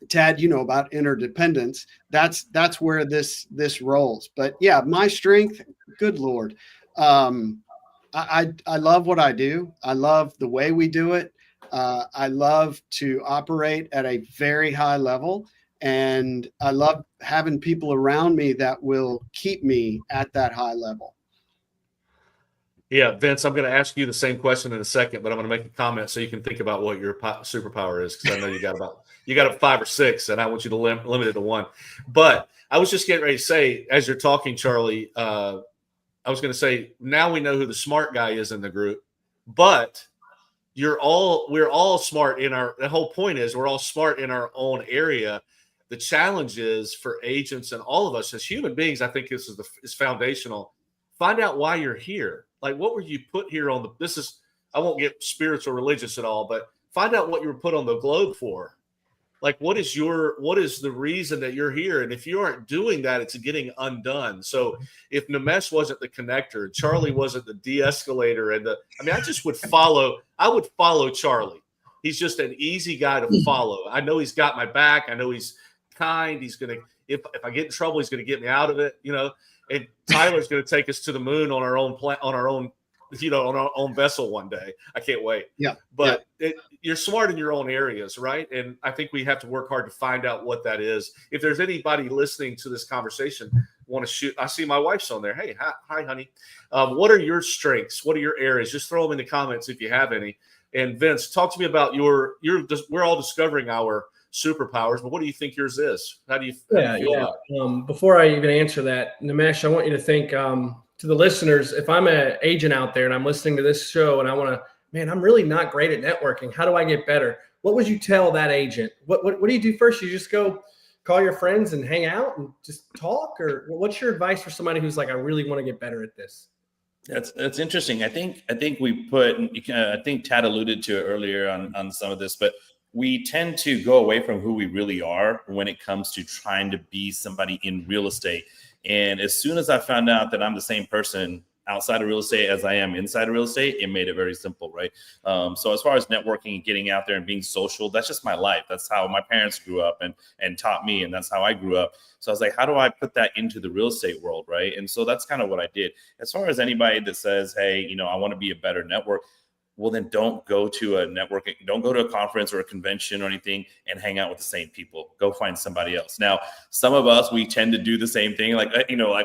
Tad, about interdependence. That's where this rolls. But yeah, my strength, good Lord. I love what I do. I love the way we do it. I love to operate at a very high level, and I love having people around me that will keep me at that high level. Yeah, Vince, I'm going to ask you the same question in a second, but I'm going to make a comment so you can think about what your superpower is, because I know you got 5 or 6, and I want you to limit it to 1. But I was just getting ready to say, as you're talking, Charlie, I was going to say, now we know who the smart guy is in the group, but we're all smart the whole point is we're all smart in our own area. The challenge is for agents and all of us as human beings, I think this is foundational. Find out why you're here. Like, what were you put here on I won't get spiritual religious at all, but find out what you were put on the globe for. Like, what is the reason that you're here? And if you aren't doing that, it's getting undone. So if Nimesh wasn't the connector, Charlie wasn't the de-escalator, I would follow Charlie. He's just an easy guy to follow. I know he's got my back. I know he's kind. He's going to, if I get in trouble, he's going to get me out of it, and Tyler's going to take us to the moon on our own on our own vessel one day. I can't wait. Yeah. But you're smart in your own areas, right? And I think we have to work hard to find out what that is. If there's anybody listening to this conversation, want to shoot, I see my wife's on there. Hey, hi, honey. What are your strengths? What are your areas? Just throw them in the comments if you have any. And Vince, talk to me about we're all discovering our superpowers, but what do you think yours is? How do you feel about it? Before I even answer that, Nimesh, I want you to think to the listeners, if I'm an agent out there and I'm listening to this show and I want to, man, I'm really not great at networking. How do I get better? What would you tell that agent? What do you do first? You just go call your friends and hang out and just talk? Or what's your advice for somebody who's like, I really want to get better at this? That's interesting. I think I think Tad alluded to it earlier on some of this, but we tend to go away from who we really are when it comes to trying to be somebody in real estate. And as soon as I found out that I'm the same person outside of real estate as I am inside of real estate, it made it very simple, right? So as far as networking and getting out there and being social, that's just my life. That's how my parents grew up and taught me, and that's how I grew up. So I was like, how do I put that into the real estate world, right? And so that's kind of what I did. As far as anybody that says, hey, I want to be a better network, well, then don't go to a conference or a convention or anything and hang out with the same people. Go find somebody else. Now, some of us, we tend to do the same thing. Like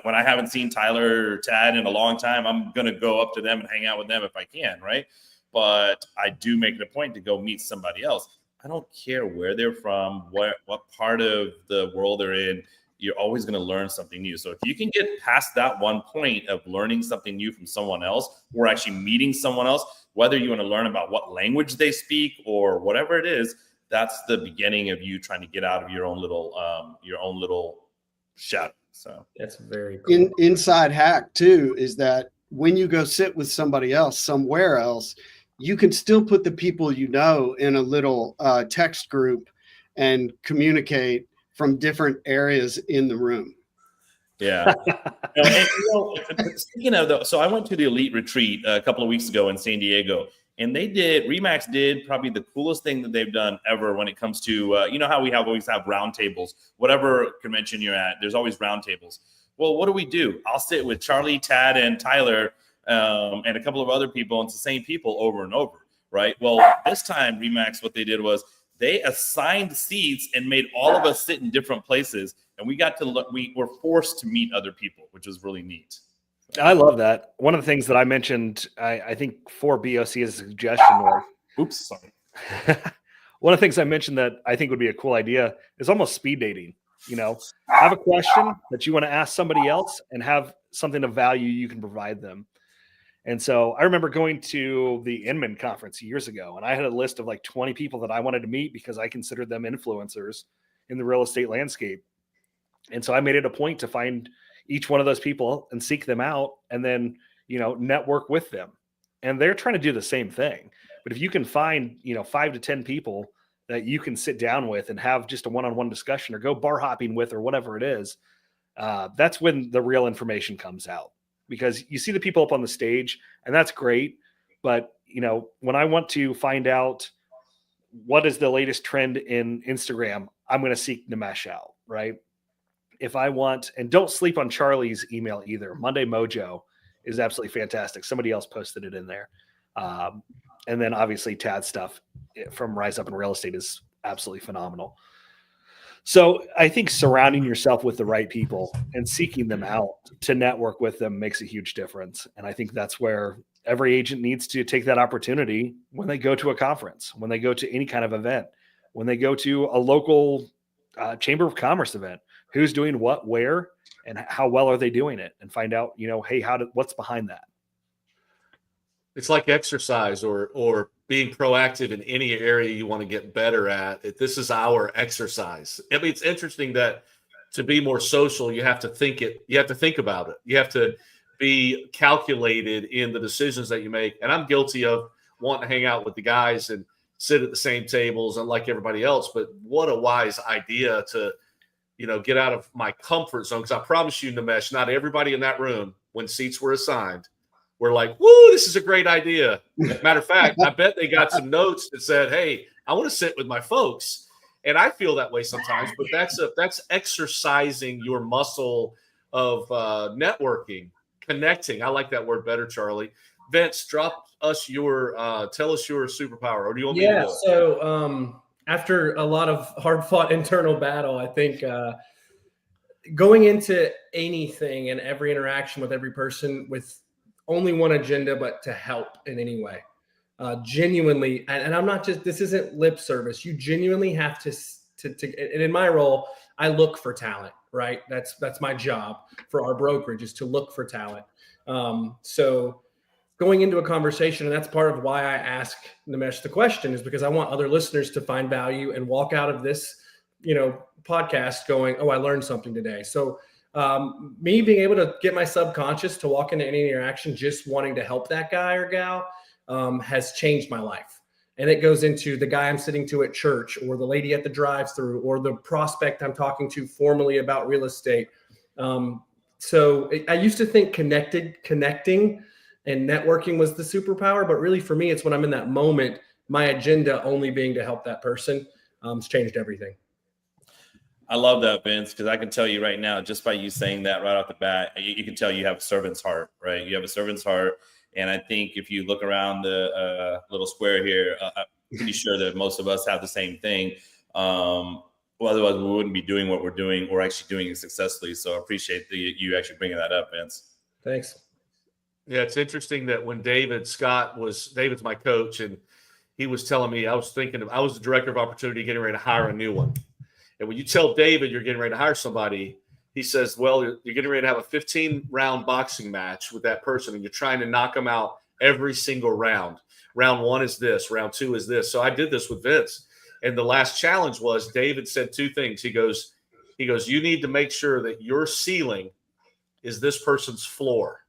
when I haven't seen Tyler or Tad in a long time, I'm going to go up to them and hang out with them if I can, right? But I do make it a point to go meet somebody else. I don't care where they're from, what part of the world they're in. You're always going to learn something new. So if you can get past that one point of learning something new from someone else, or actually meeting someone else, whether you want to learn about what language they speak or whatever it is, that's the beginning of you trying to get out of your own little shadow. So that's very cool. Inside hack too is that when you go sit with somebody else somewhere else, you can still put the people in a little text group and communicate from different areas in the room. Yeah. Speaking of so I went to the Elite Retreat a couple of weeks ago in San Diego, and RE/MAX did probably the coolest thing that they've done ever when it comes to, how we always have round tables, whatever convention you're at, there's always round tables. Well, what do? I'll sit with Charlie, Tad, and Tyler, and a couple of other people, and it's the same people over and over, right? Well, this time RE/MAX, what they did was they assigned seats and made all of us sit in different places. And we were forced to meet other people, which was really neat. So. I love that. One of the things that I mentioned, I think for BOC as a suggestion was, oops, sorry. One of the things I mentioned that I think would be a cool idea is almost speed dating. Have a question that you want to ask somebody else and have something of value you can provide them. And so I remember going to the Inman conference years ago, and I had a list of like 20 people that I wanted to meet because I considered them influencers in the real estate landscape. And so I made it a point to find each one of those people and seek them out and then, network with them. And they're trying to do the same thing. But if you can find, 5 to 10 people that you can sit down with and have just a one-on-one discussion or go bar hopping with or whatever it is, that's when the real information comes out. Because you see the people up on the stage and that's great. But, when I want to find out what is the latest trend in Instagram, I'm going to seek Nimesh out, right? If I want, and don't sleep on Charlie's email either. Monday Mojo is absolutely fantastic. Somebody else posted it in there. And then obviously Tad's stuff from Rise Up in Real Estate is absolutely phenomenal. So I think surrounding yourself with the right people and seeking them out to network with them makes a huge difference. And I think that's where every agent needs to take that opportunity when they go to a conference, when they go to any kind of event, when they go to a local Chamber of Commerce event. Who's doing what, where, and how well are they doing it? And find out, hey, what's behind that? It's like exercise or being proactive in any area you want to get better at. This is our exercise. I mean, it's interesting that to be more social, you have to think about it. You have to be calculated in the decisions that you make. And I'm guilty of wanting to hang out with the guys and sit at the same tables and like everybody else. But what a wise idea to, get out of my comfort zone. Because I promise you, Nimesh, not everybody in that room, when seats were assigned, were like, woo, this is a great idea. Matter of fact, I bet they got some notes that said, hey, I want to sit with my folks. And I feel that way sometimes, but that's exercising your muscle of networking, connecting. I like that word better, Charlie. Vince, tell us your superpower, or do you want me to do it? So after a lot of hard-fought internal battle, I think going into anything and every interaction with every person with only one agenda, but to help in any way. Genuinely, and I'm not just, this isn't lip service. You genuinely have to, and in my role, I look for talent, right? That's my job for our brokerage, is to look for talent. So going into a conversation, and that's part of why I ask Nimesh the question, is because I want other listeners to find value and walk out of this, podcast going, oh, I learned something today. So me being able to get my subconscious to walk into any interaction, just wanting to help that guy or gal, has changed my life. And it goes into the guy I'm sitting to at church, or the lady at the drive-through, or the prospect I'm talking to formally about real estate. So I used to think connecting and networking was the superpower, but really for me, it's when I'm in that moment, my agenda only being to help that person. It's changed everything. I love that, Vince, because I can tell you right now, just by you saying that right off the bat, you can tell you have a servant's heart, right? You have a servant's heart. And I think if you look around the little square here, I'm pretty sure that most of us have the same thing. Well, otherwise we wouldn't be doing what we're doing, or actually doing it successfully. So I appreciate you actually bringing that up, Vince. Thanks. Yeah, it's interesting that when David's my coach, and he was telling me, I was the director of opportunity getting ready to hire a new one. And when you tell David you're getting ready to hire somebody, he says, well, you're getting ready to have a 15-round boxing match with that person, and you're trying to knock them out every single round. Round one is this, round two is this. So I did this with Vince. And the last challenge was, David said two things. He goes, you need to make sure that your ceiling is this person's floor.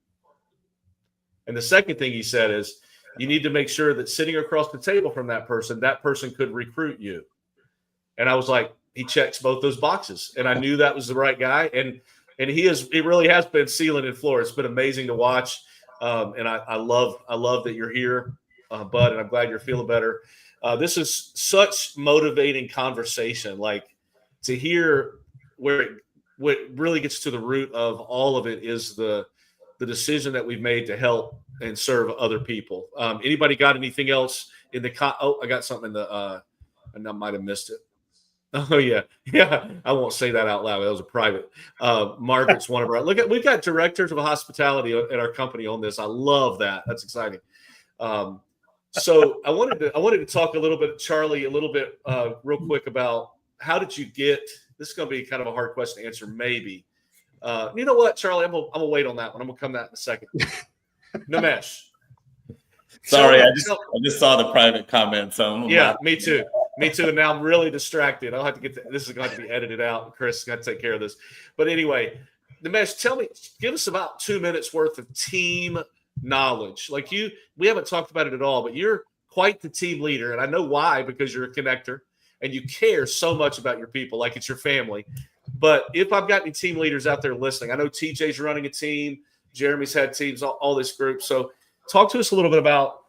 And the second thing he said is, you need to make sure that sitting across the table from that person could recruit you. And I was like, he checks both those boxes. And I knew that was the right guy. And he really has been ceiling and floor. It's been amazing to watch. And I love that you're here, Bud, and I'm glad you're feeling better. This is such motivating conversation, like to hear what really gets to the root of all of it is the decision that we've made to help and serve other people. Anybody got anything else in the I got something in the and I might have missed it. Oh yeah. I won't say that out loud. That was a private. Margaret's one of our. We've got directors of hospitality at our company on this. I love that. That's exciting. So I wanted to talk a little bit, Charlie, real quick about how did you get. This is going to be kind of a hard question to answer, maybe. You know what, Charlie? I'm gonna wait on that one. I'm gonna come to that in a second. Nimesh. Sorry, I just saw the private comment. So yeah, me too. And now I'm really distracted. I'll have to this is going to be edited out. Chris got to take care of this. But anyway, Nimesh, give us about 2 minutes worth of team knowledge. Like we haven't talked about it at all, but you're quite the team leader. And I know why, because you're a connector and you care so much about your people, like it's your family. But if I've got any team leaders out there listening, I know TJ's running a team. Jeremy's had teams, all this group. So talk to us a little bit about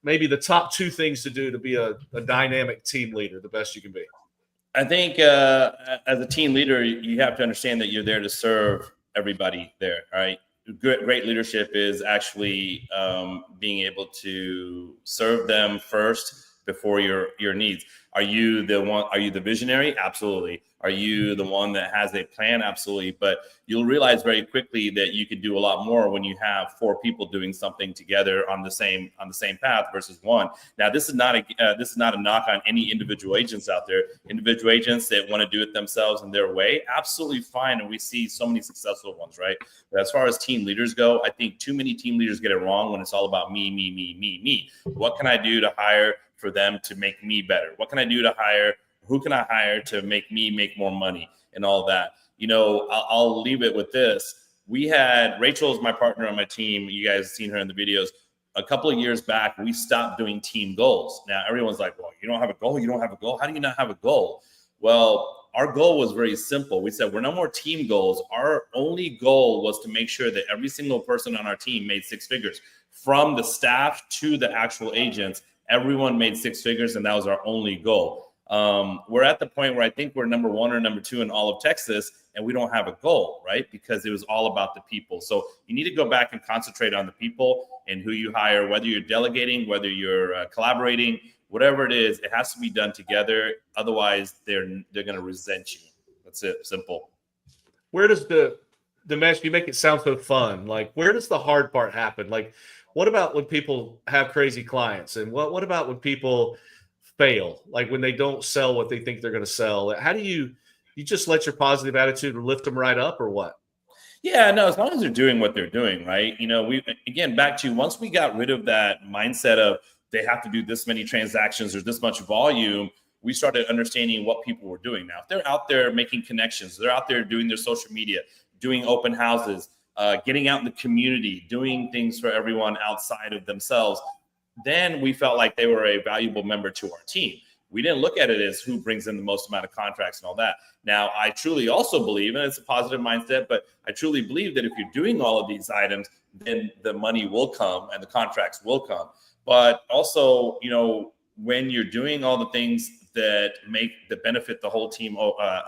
maybe the top 2 things to do to be a dynamic team leader, the best you can be. I think as a team leader, you have to understand that you're there to serve everybody there. All right. Great leadership is actually being able to serve them first before your needs. Are you the one? Are you the visionary? Absolutely. Are you the one that has a plan? Absolutely. But you'll realize very quickly that you can do a lot more when you have 4 people doing something together on the same path versus one. Now, this is not a knock on any individual agents out there. Individual agents that want to do it themselves in their way, absolutely fine. And we see so many successful ones, right? But as far as team leaders go, I think too many team leaders get it wrong when it's all about me. What can I do to hire for them to make me better? What can I do to hire? Who can I hire to make me make more money and all that? I'll leave it with this. We had Rachel is my partner on my team. You guys have seen her in the videos. A couple of years back, we stopped doing team goals. Now everyone's like, well, you don't have a goal. You don't have a goal. How do you not have a goal? Well, our goal was very simple. We said, we're no more team goals. Our only goal was to make sure that every single person on our team made six figures. From the staff to the actual agents, everyone made six figures, and that was our only goal. We're at the point where I think we're number one or number two in all of Texas, and we don't have a goal, right? Because it was all about the people. So you need to go back and concentrate on the people and who you hire, whether you're delegating, whether you're collaborating, whatever it is, it has to be done together. Otherwise, they're going to resent you. That's it. Simple. Where does the mesh, you make it sound so fun. Like, where does the hard part happen? Like, what about when people have crazy clients? And what about when people fail? Like when they don't sell what they think they're going to sell? How do you just let your positive attitude lift them right up, or what? Yeah, no, as long as they're doing what they're doing, right? You know, again, back to once we got rid of that mindset of they have to do this many transactions or this much volume, we started understanding what people were doing. Now, if they're out there making connections, they're out there doing their social media, doing open houses, getting out in the community, doing things for everyone outside of themselves, then we felt like they were a valuable member to our team. We didn't look at it as who brings in the most amount of contracts and all that. Now, I truly also believe, and it's a positive mindset, but I truly believe that if you're doing all of these items, then the money will come and the contracts will come. But also, you know, when you're doing all the things that benefit the whole team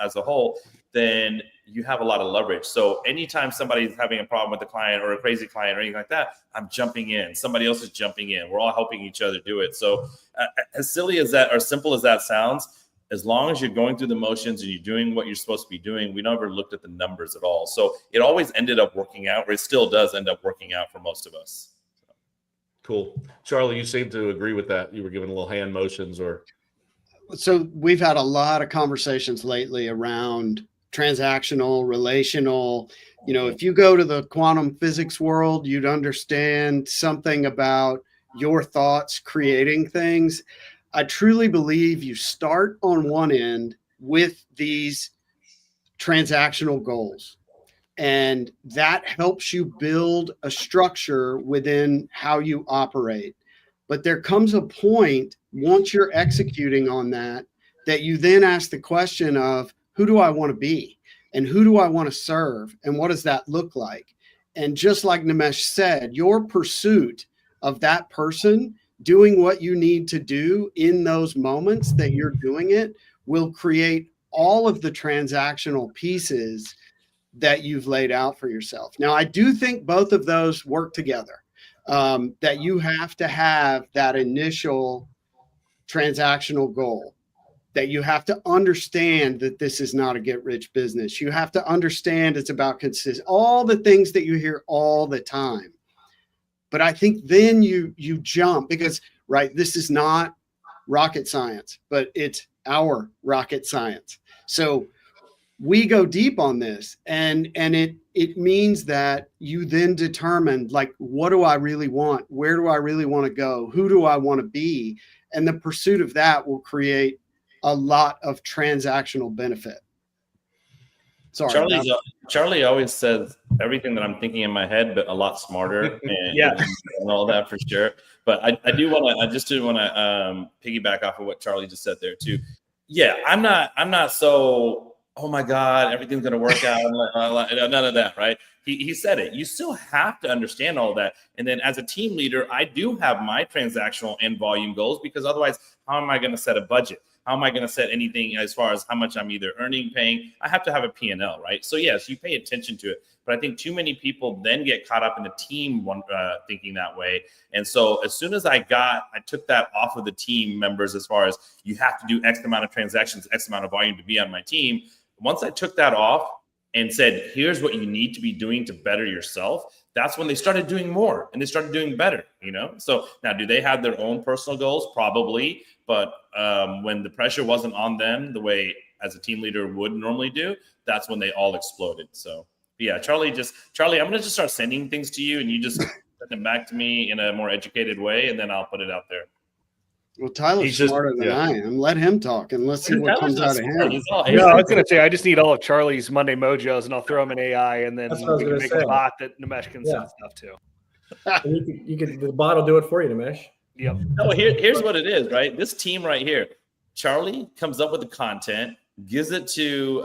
as a whole, then you have a lot of leverage. So anytime somebody's having a problem with a client or a crazy client or anything like that, I'm jumping in. Somebody else is jumping in. We're all helping each other do it. So as silly as that or simple as that sounds, as long as you're going through the motions and you're doing what you're supposed to be doing, we never looked at the numbers at all. So it always ended up working out, or it still does end up working out for most of us. Cool. Charlie, you seem to agree with that. You were giving little hand motions or. So we've had a lot of conversations lately around transactional, relational. You know, if you go to the quantum physics world, you'd understand something about your thoughts creating things. I truly believe you start on one end with these transactional goals, and that helps you build a structure within how you operate. But there comes a point once you're executing on that you then ask the question of, who do I want to be? And who do I want to serve? And what does that look like? And just like Nimesh said, your pursuit of that person doing what you need to do in those moments that you're doing it will create all of the transactional pieces that you've laid out for yourself. Now, I do think both of those work together, that you have to have that initial transactional goal, that you have to understand that this is not a get-rich business. You have to understand it's about all the things that you hear all the time. But I think then you jump because, right, this is not rocket science, but it's our rocket science. So we go deep on this, and it means that you then determine, like, what do I really want? Where do I really want to go? Who do I want to be? And the pursuit of that will create a lot of transactional benefit. Sorry, Charlie always says everything that I'm thinking in my head, but a lot smarter, and all that for sure. But I just do want to piggyback off of what Charlie just said there too. Yeah, I'm not so, oh my God, everything's gonna work out. None of that, right? He said it. You still have to understand all that. And then as a team leader, I do have my transactional and volume goals, because otherwise, how am I going to set a budget? How am I going to set anything as far as how much I'm either earning, paying? I have to have a P&L, right? So yes, you pay attention to it. But I think too many people then get caught up in the team thinking that way. And so as soon as I took that off of the team members, as far as you have to do X amount of transactions, X amount of volume to be on my team. Once I took that off and said, here's what you need to be doing to better yourself, that's when they started doing more and they started doing better, you know? So now, do they have their own personal goals? Probably. But when the pressure wasn't on them the way as a team leader would normally do, that's when they all exploded. So yeah, Charlie, I'm going to just start sending things to you, and you just send them back to me in a more educated way, and then I'll put it out there. Well, Tyler's He's just- smarter than yeah. I am. Let him talk and let's see what comes out of him. No, I was going to say I just need all of Charlie's Monday mojos, and I'll throw them in AI, and then That's what I was we can gonna make say. a bot that Nimesh can Yeah. send stuff to. And you could the bot will do it for you, Nimesh. Yep. No, here's what it is, right? This team right here, Charlie comes up with the content, gives it to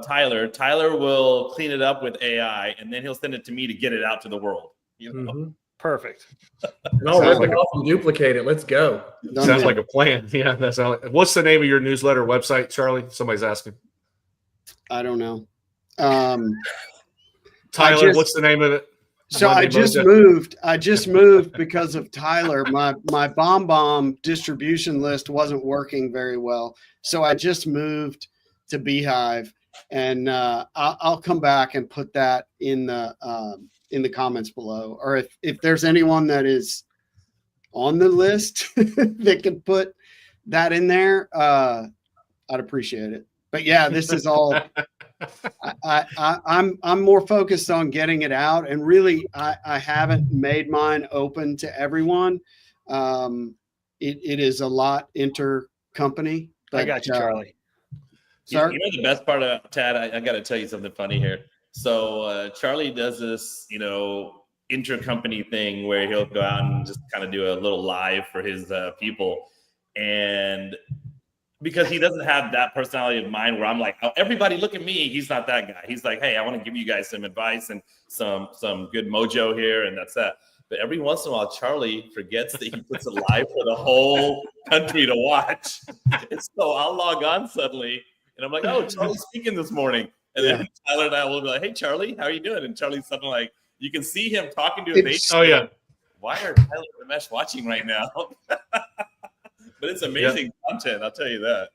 Tyler. Tyler will clean it up with AI, and then he'll send it to me to get it out to the world. You know? Mm-hmm. Perfect. And I'll rip it off and duplicate it. Let's go. Done Sounds deal. like a plan. Yeah, that's how. What's the name of your newsletter website, Charlie? Somebody's asking. I don't know. Tyler, just- what's the name of it? So Monday I just Mojo. moved. I just moved because of Tyler. My bomb distribution list wasn't working very well, so I just moved to Beehive, and I'll come back and put that in the comments below. Or if there's anyone that is on the list that can put that in there, I'd appreciate it. But yeah, this is all. I'm more focused on getting it out, and really, I haven't made mine open to everyone. It is a lot intercompany. I got you, Charlie. Sir? You know the best part of Tad, I got to tell you something funny here. So Charlie does this, intercompany thing where he'll go out and just kind of do a little live for his people, and because he doesn't have that personality of mine where I'm like, oh, everybody look at me. He's not that guy. He's like, hey, I want to give you guys some advice and some good mojo here, and that's that. But every once in a while, Charlie forgets that he puts it live for the whole country to watch. And so I'll log on suddenly, and I'm like, oh, Charlie's speaking this morning. And then Tyler and I will be like, hey, Charlie, how are you doing? And Charlie's suddenly like, you can see him talking to his agent. Oh yeah. Why are Tyler and Ramesh watching right now? But it's amazing content, I'll tell you that.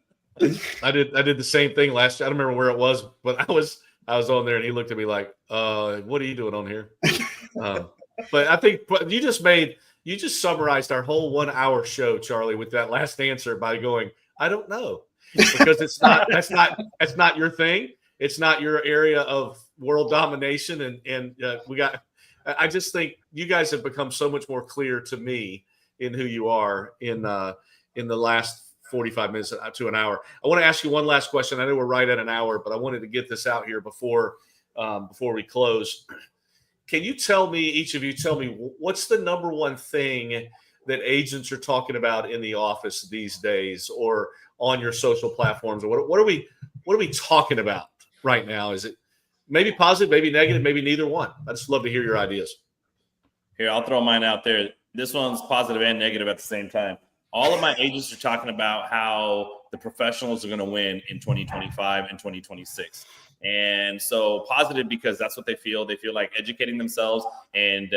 I did the same thing last year. I don't remember where it was, but I was on there and he looked at me like, what are you doing on here? But I think you just summarized our whole 1 hour show, Charlie, with that last answer by going, I don't know. Because that's not your thing. It's not your area of world domination. And I just think you guys have become so much more clear to me in who you are in the last 45 minutes to an hour. I want to ask you one last question. I know we're right at an hour, but I wanted to get this out here before we close. Can you each of you tell me what's the number one thing that agents are talking about in the office these days or on your social platforms? Or what are we talking about right now? Is it maybe positive, maybe negative, maybe neither one? I'd just love to hear your ideas. Here, I'll throw mine out there. This one's positive and negative at the same time. All of my agents are talking about how the professionals are going to win in 2025 and 2026. And so positive because that's what they feel. They feel like educating themselves and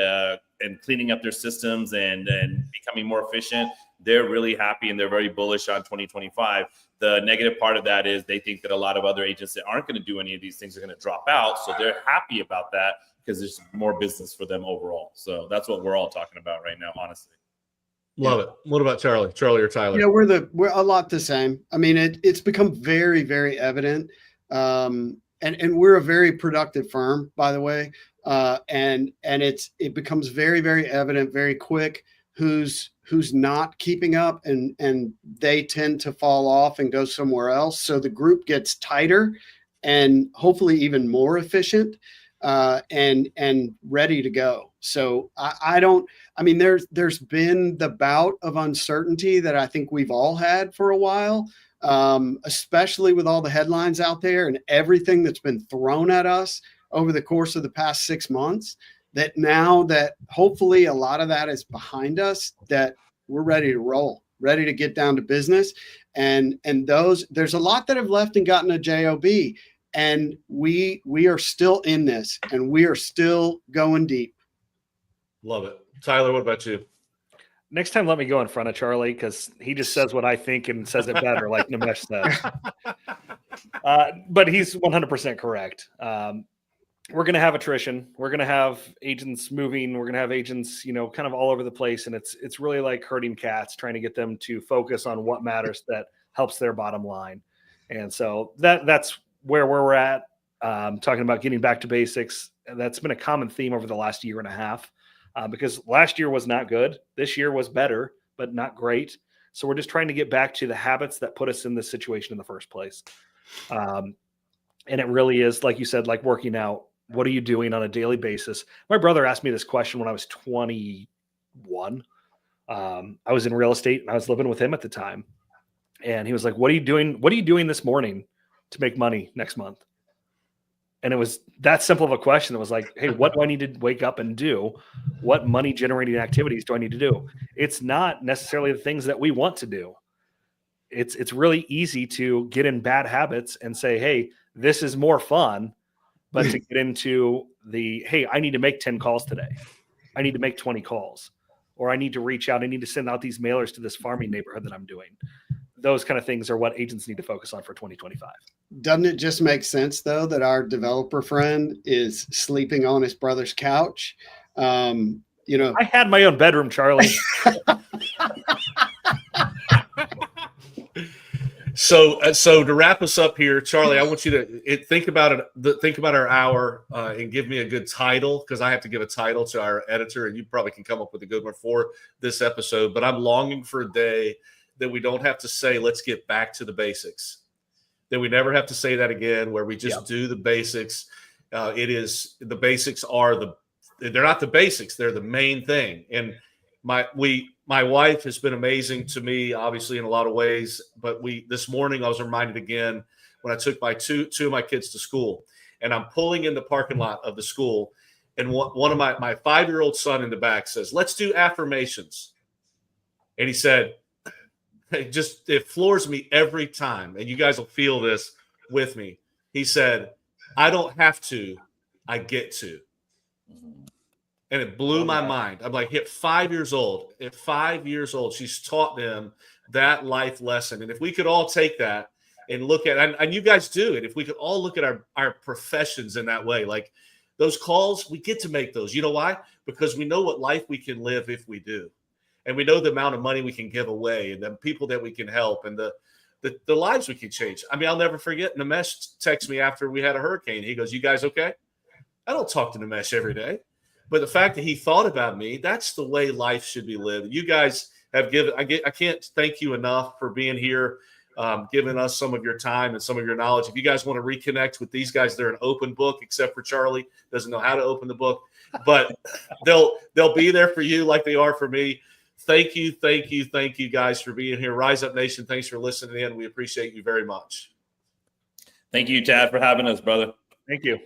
cleaning up their systems and becoming more efficient. They're really happy and they're very bullish on 2025. The negative part of that is they think that a lot of other agents that aren't going to do any of these things are going to drop out. So they're happy about that because there's more business for them overall. So that's what we're all talking about right now, honestly. Love it. What about Charlie or Tyler? Yeah, we're a lot the same. I mean, it's become very, very evident. And we're a very productive firm, by the way. And it becomes very, very evident very quick who's not keeping up and they tend to fall off and go somewhere else. So the group gets tighter and hopefully even more efficient and ready to go. So there's been the bout of uncertainty that I think we've all had for a while, especially with all the headlines out there and everything that's been thrown at us over the course of the past 6 months, that now that hopefully a lot of that is behind us, that we're ready to roll, ready to get down to business. And there's a lot that have left and gotten a job, and we are still in this and we are still going deep. Love it. Tyler, what about you? Next time, let me go in front of Charlie because he just says what I think and says it better, like Nimesh says. But he's 100% correct. We're going to have attrition. We're going to have agents moving. We're going to have agents, kind of all over the place. And it's really like herding cats, trying to get them to focus on what matters that helps their bottom line. And so that's where we're at, talking about getting back to basics. That's been a common theme over the last year and a half. Because last year was not good. This year was better, but not great. So we're just trying to get back to the habits that put us in this situation in the first place. And it really is, like you said, like working out. What are you doing on a daily basis? My brother asked me this question when I was 21. I was in real estate and I was living with him at the time. And he was like, what are you doing? What are you doing this morning to make money next month? And it was that simple of a question that was like, hey, what do I need to wake up and do? What money generating activities do I need to do? It's not necessarily the things that we want to do. It's really easy to get in bad habits and say, hey, this is more fun. But to get into the, hey, I need to make 10 calls today. I need to make 20 calls. Or I need to reach out. I need to send out these mailers to this farming neighborhood that I'm doing. Those kind of things are what agents need to focus on for 2025. Doesn't it just make sense, though, that our developer friend is sleeping on his brother's couch? You know, I had my own bedroom, Charlie. So to wrap us up here, Charlie, I want you to think about it. Think about our hour and give me a good title, because I have to give a title to our editor, and you probably can come up with a good one for this episode. But I'm longing for a day that we don't have to say, let's get back to the basics. That we never have to say that again, where we just do the basics. The basics they're not the basics. They're the main thing. And my wife has been amazing to me, obviously, in a lot of ways. But this morning I was reminded again when I took my two of my kids to school, and I'm pulling in the parking lot of the school, and one of my 5-year-old son in the back says, let's do affirmations. And he said, it floors me every time, and you guys will feel this with me. He said, I don't have to, I get to. And it blew my mind. I'm like, at 5 years old, she's taught them that life lesson. And if we could all take that and look at, and you guys do it, if we could all look at our professions in that way, like those calls, we get to make those. You know why? Because we know what life we can live if we do. And we know the amount of money we can give away, and the people that we can help, and the lives we can change. I mean, I'll never forget, Nimesh texted me after we had a hurricane. He goes, you guys okay? I don't talk to Nimesh every day. But the fact that he thought about me, that's the way life should be lived. You guys have given, I can't thank you enough for being here, giving us some of your time and some of your knowledge. If you guys want to reconnect with these guys, they're an open book, except for Charlie, doesn't know how to open the book. But they'll be there for you like they are for me. Thank you guys for being here. Rise Up Nation, thanks for listening in. We appreciate you very much. Thank you, Tad, for having us, brother. Thank you.